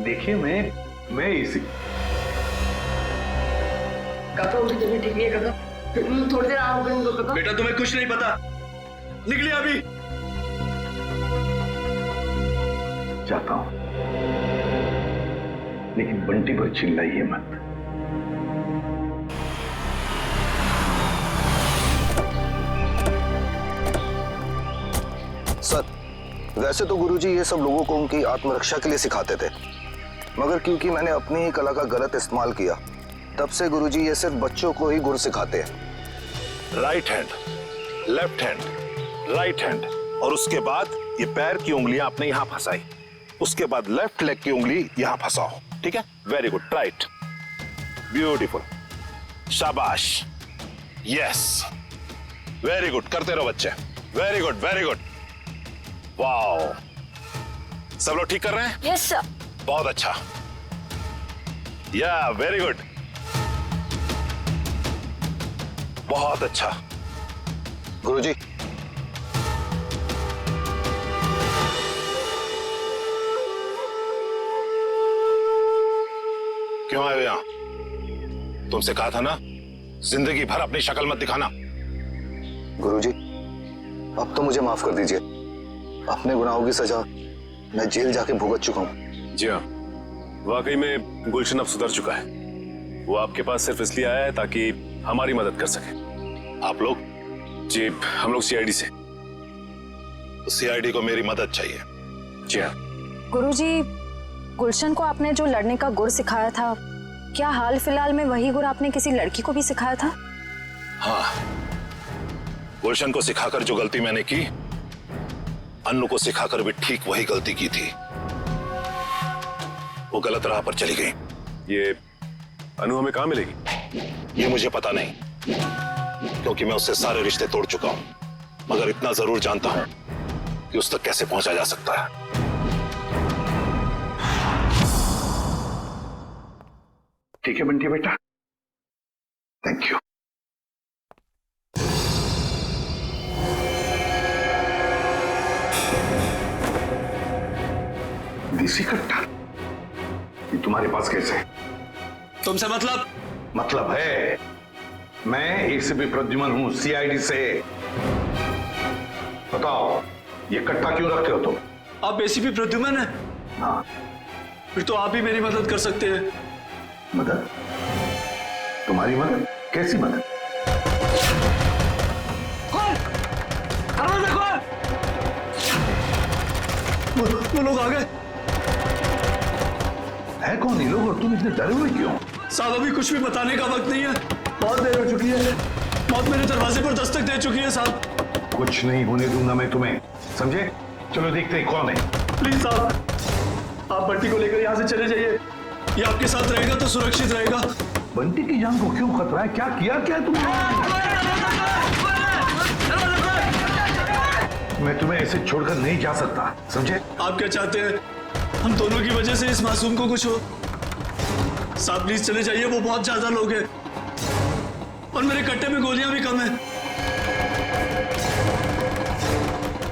Speaker 6: देखिए मैं इसी
Speaker 11: काका उनकी तबीयत ठीक नहीं है काका, थोड़ी देर आराम करने दो काका।
Speaker 12: बेटा तुम्हें कुछ नहीं पता, निकलिए अभी।
Speaker 4: जाता हूं, लेकिन बंटी पर चिल्लाइए मत।
Speaker 22: सर, वैसे तो गुरुजी ये सब लोगों को उनकी आत्मरक्षा के लिए सिखाते थे, मगर क्योंकि मैंने अपनी ही कला का गलत इस्तेमाल किया, तब से गुरुजी ये सिर्फ बच्चों को ही गुर सिखाते हैं।
Speaker 2: Right hand, left hand, right hand, और उसके बाद ये पैर की उंगलियां आपने यहां फंसाई, उसके बाद लेफ्ट लेग की उंगली यहां फंसाओ, ठीक है? वेरी गुड, राइट, ब्यूटीफुल, शाबाश, यस, वेरी गुड, करते रहो बच्चे, very good, very good, wow, सब लोग ठीक कर रहे हैं?
Speaker 11: Yes sir.
Speaker 2: बहुत अच्छा, या वेरी गुड, बहुत अच्छा।
Speaker 22: गुरुजी,
Speaker 2: क्यों आए हो यहां? तुमसे कहा था ना जिंदगी भर अपनी शक्ल मत दिखाना।
Speaker 22: गुरुजी, अब तो मुझे माफ कर दीजिए। अपने गुनाहों की सजा मैं जेल जाके भुगत चुका हूं।
Speaker 21: जी हाँ, वाकई में गुलशन अब सुधर चुका है। वो आपके पास सिर्फ इसलिए आया है ताकि हमारी मदद कर सके।
Speaker 2: आप लोग?
Speaker 21: जी, हम लोग सीआईडी से।
Speaker 2: सीआईडी को मेरी मदद चाहिए।
Speaker 21: जी हाँ।
Speaker 10: गुरुजी, गुलशन को आपने जो लड़ने का गुर सिखाया था, क्या हाल फिलहाल में वही गुर आपने किसी लड़की को भी सिखाया था?
Speaker 2: हाँ, गुलशन को सिखाकर जो गलती मैंने की, अन्नू को सिखाकर भी ठीक वही गलती की थी। वो गलत राह पर चली गई।
Speaker 21: ये अनु हमें कहां मिलेगी?
Speaker 2: ये मुझे पता नहीं, क्योंकि मैं उससे सारे रिश्ते तोड़ चुका हूं, मगर इतना जरूर जानता हूं कि उस तक कैसे पहुंचा जा सकता है।
Speaker 4: ठीक है बंटी बेटा, थैंक यू। देसी कट्टा ये तुम्हारे पास कैसे है?
Speaker 12: तुमसे मतलब?
Speaker 4: मतलब है, मैं एसीपी प्रद्युमन हूं, सीआईडी से। बताओ, ये कट्टा क्यों रखते हो तुम?
Speaker 12: आप एसीपी प्रद्युमन हैं?
Speaker 4: हाँ।
Speaker 12: फिर तो आप ही मेरी मदद कर सकते हैं।
Speaker 4: मदद? तुम्हारी मदद? कैसी मदद?
Speaker 12: कौन? दरवाजा खोल! वो लोग आ गए।
Speaker 4: है कौन ये लोग और तुम इतने डरे हुए क्यों?
Speaker 12: साहब, अभी कुछ भी बताने का वक्त नहीं है, बहुत देर हो चुकी है। मौत मेरे दरवाजे पर दस्तक दे चुकी है साहब।
Speaker 4: कुछ नहीं होने दूंगा मैं तुम्हें, समझे? चलो देखते हैं कौन है।
Speaker 12: प्लीज साहब, आप बंटी को लेकर यहाँ से चले जाइए। ये आपके साथ रहेगा तो सुरक्षित रहेगा।
Speaker 4: बंटी की जान को क्यों खतरा है? क्या किया क्या है तुमने? मैं तुम्हें ऐसे छोड़कर नहीं जा सकता, समझे?
Speaker 12: आप क्या चाहते हैं? हम दोनों की वजह से इस मासूम को कुछ हो? साहब प्लीज चले जाइए, वो बहुत ज्यादा लोग हैं और मेरे कट्टे में गोलियां भी कम हैं।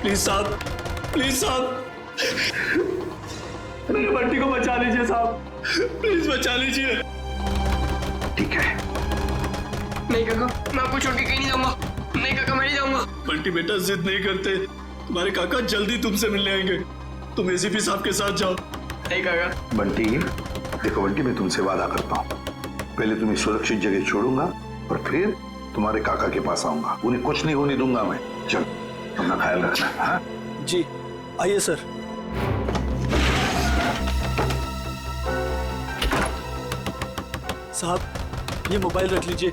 Speaker 12: प्लीज साहब, प्लीज साहब, मेरे बंटी को बचा लीजिए साहब, प्लीज बचा लीजिए।
Speaker 4: ठीक है।
Speaker 11: नहीं काका, मैं आपको छोड़ के कहीं नहीं जाऊंगा। नहीं काका, मैं नहीं जाऊंगा।
Speaker 12: बंटी बेटा जिद नहीं करते, तुम्हारे काका जल्दी तुमसे मिलने आएंगे। तुम एसीपी साहब के साथ जाओ।
Speaker 11: नहीं काका।
Speaker 4: बंटी, देखो बंटी, मैं तुमसे वादा करता हूँ, पहले तुम्हें सुरक्षित जगह छोड़ूंगा और फिर तुम्हारे काका के पास आऊंगा। उन्हें कुछ नहीं होने दूंगा मैं। चलो
Speaker 6: अपना ख्याल रखना। हाँ
Speaker 12: जी आइए सर। साहब ये मोबाइल रख लीजिए,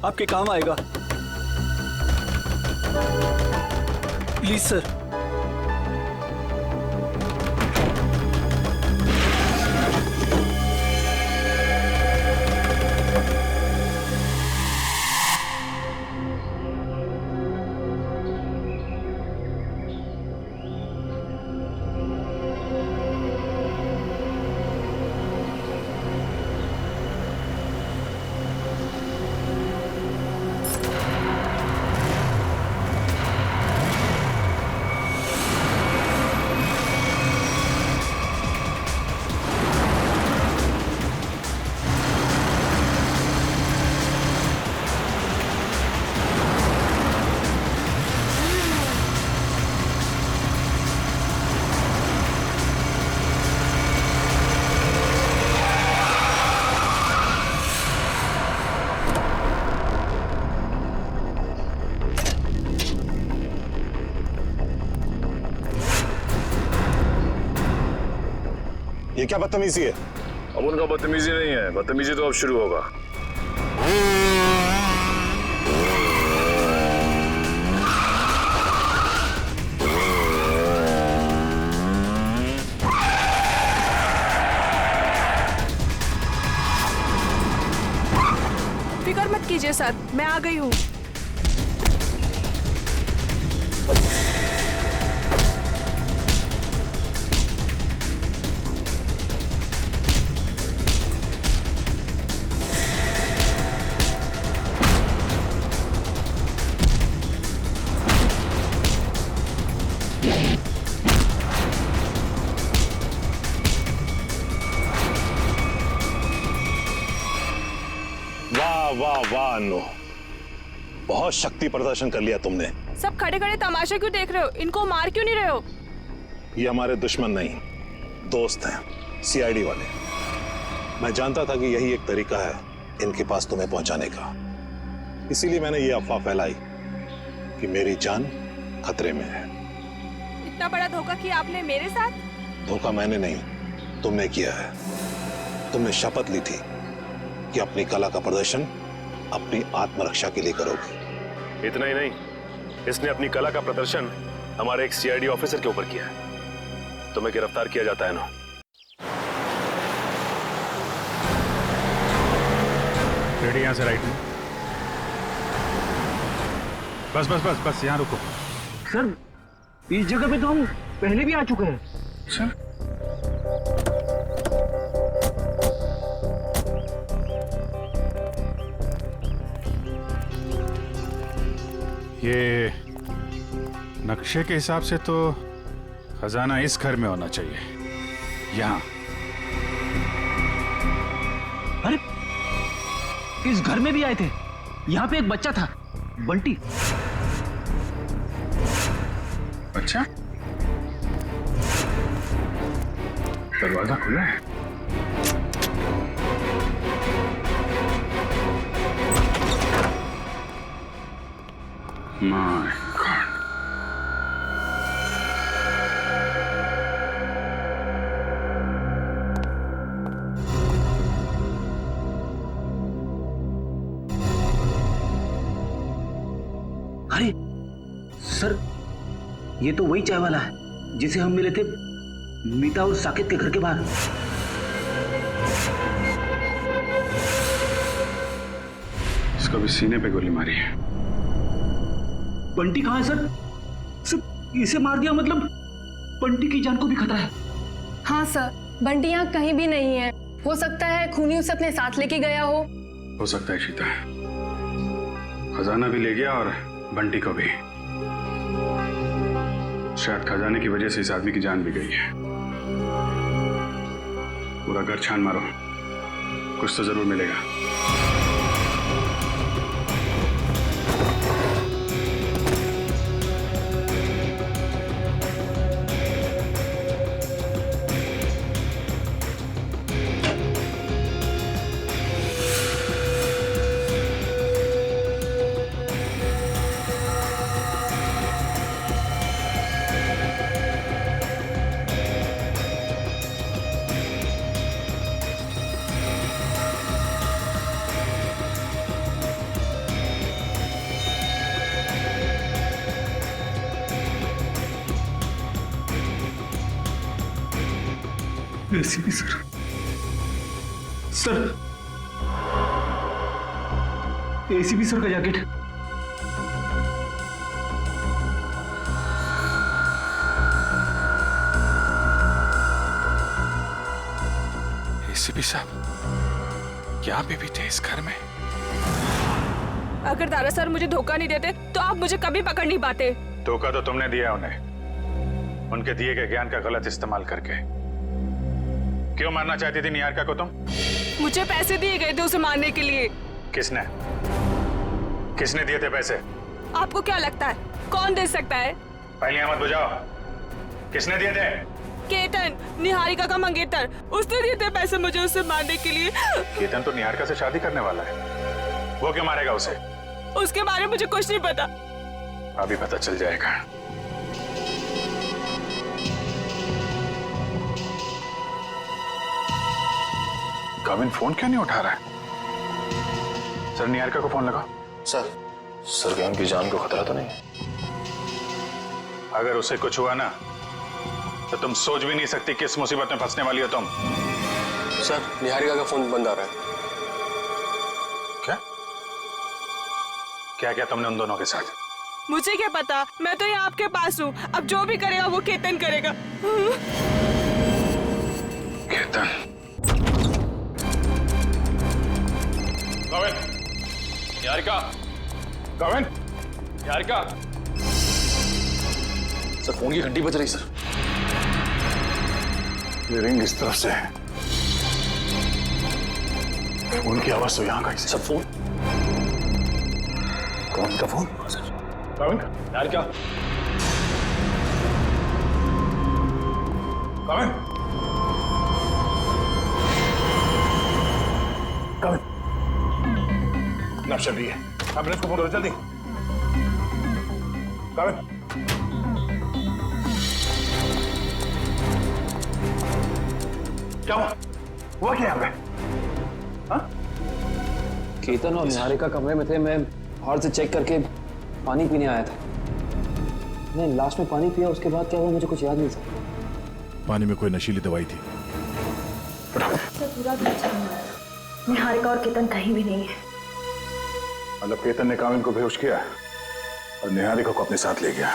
Speaker 12: आपके काम आएगा। Please sir.
Speaker 2: ये क्या बदतमीजी है?
Speaker 8: अब उनका बदतमीजी नहीं है, बदतमीजी तो अब शुरू होगा।
Speaker 15: फिक्र मत कीजिए सर, मैं आ गई हूँ।
Speaker 2: वाह वाह अन्नू, बहुत शक्ति प्रदर्शन कर लिया तुमने।
Speaker 15: सब खड़े खड़े तमाशा क्यों देख रहे हो? इनको मार क्यों नहीं रहे हो?
Speaker 2: ये हमारे दुश्मन नहीं, दोस्त हैं, सीआईडी वाले। मैं जानता था कि यही एक तरीका है इनके पास तुम्हें पहुंचाने का, इसीलिए मैंने ये अफवाह फैलाई कि मेरी जान खतरे में है।
Speaker 15: इतना बड़ा धोखा किया आपने मेरे साथ?
Speaker 2: धोखा मैंने नहीं, तुमने किया है। तुमने शपथ ली थी कि अपनी कला का प्रदर्शन अपनी आत्मरक्षा के लिए करोगे।
Speaker 21: इतना ही नहीं, इसने अपनी कला का प्रदर्शन हमारे एक सीआईडी ऑफिसर के ऊपर किया है। तुम्हें गिरफ्तार किया जाता है ना।
Speaker 6: रेडी, यहां से राइट में। बस बस बस बस यहां रुको।
Speaker 17: सर इस जगह पे तो हम पहले भी आ चुके हैं।
Speaker 6: सर ये नक्शे के हिसाब से तो खजाना इस घर में होना चाहिए, यहाँ।
Speaker 17: अरे इस घर में भी आए थे। यहाँ पे एक बच्चा था, बंटी।
Speaker 6: अच्छा, दरवाजा खुला है। My God.
Speaker 17: अरे सर, ये तो वही चाय वाला है जिसे हम मिले थे मीता और साकेत के घर के बाहर।
Speaker 6: इसको भी सीने पे गोली मारी है।
Speaker 17: बंटी कहाँ है सर? सिर्फ इसे मार दिया मतलब बंटी की जान को भी खतरा है।
Speaker 15: हाँ सर, बंटी यहाँ कहीं भी नहीं है। हो सकता है खूनी उसे अपने साथ लेके गया
Speaker 6: हो सकता है शीता, खजाना भी ले गया और बंटी को भी। शायद खजाने की वजह से इस आदमी की जान भी गई है। पूरा घर छान मारो, कुछ तो जरूर मिलेगा। ACP sir, sir
Speaker 17: ACP sir का जैकेट।
Speaker 5: एसीपी साहब क्या अभी भी थे इस घर में?
Speaker 15: अगर दारा सर मुझे धोखा नहीं देते तो आप मुझे कभी पकड़ नहीं पाते।
Speaker 6: धोखा तो तुमने दिया उन्हें, उनके दिए गए ज्ञान का गलत इस्तेमाल करके। क्यों मारना चाहती थी निहारिका को तुम?
Speaker 15: मुझे पैसे दिए गए थे उसे मारने के लिए।
Speaker 6: किसने किसने दिए थे पैसे?
Speaker 15: आपको क्या लगता है कौन दे सकता है?
Speaker 6: पहले मत बुझाओ, किसने दिए थे?
Speaker 15: केतन, निहारिका का मंगेतर, उसने दिए थे पैसे मुझे उसे मारने के लिए।
Speaker 6: केतन तो निहारिका से शादी करने वाला है, वो क्यों मारेगा उसे?
Speaker 15: उसके बारे में मुझे कुछ नहीं पता।
Speaker 6: अभी पता चल जाएगा। कविन फोन क्यों नहीं उठा रहा है? सर निहारिका को फोन लगा।
Speaker 22: सर क्या उनकी जान को खतरा तो नहीं है?
Speaker 6: अगर उसे कुछ हुआ ना तो तुम सोच भी नहीं सकती किस मुसीबत में फंसने वाली हो तुम।
Speaker 13: सर निहारिका का फोन बंद आ रहा है।
Speaker 6: क्या क्या क्या तुमने उन दोनों के साथ?
Speaker 15: मुझे क्या पता, मैं तो यहाँ आपके पास हूँ। अब जो भी करेगा वो केतन करेगा।
Speaker 6: केतन।
Speaker 21: कविन, निहारिका, कविन, निहारिका।
Speaker 2: सर फोन की घंटी बज रही सर। ये रिंग इस तरफ से है, फोन की आवाज तो यहाँ का ही। सर फोन कौन का फोन?
Speaker 21: कविन, निहारिका, कविन,
Speaker 2: कविन, नक्शा भी है, एम्बुलेंस को फोन करो जल्दी। कविन, क्या हुआ क्या यहाँ पे? हाँ?
Speaker 3: केतन और निहारिका कमरे में थे, मैं बाहर से चेक करके पानी पीने आया था। मैं लास्ट में पानी पिया, उसके बाद क्या हुआ मुझे कुछ याद नहीं सर।
Speaker 2: पानी में कोई नशीली दवाई थी।
Speaker 10: सर पूरा भी अच्छा नहीं है। निहारिका और केतन कहीं भी नहीं है।
Speaker 2: मतलब केतन ने काविन को बेहोश किया और निहारिका को अपने साथ ले गया।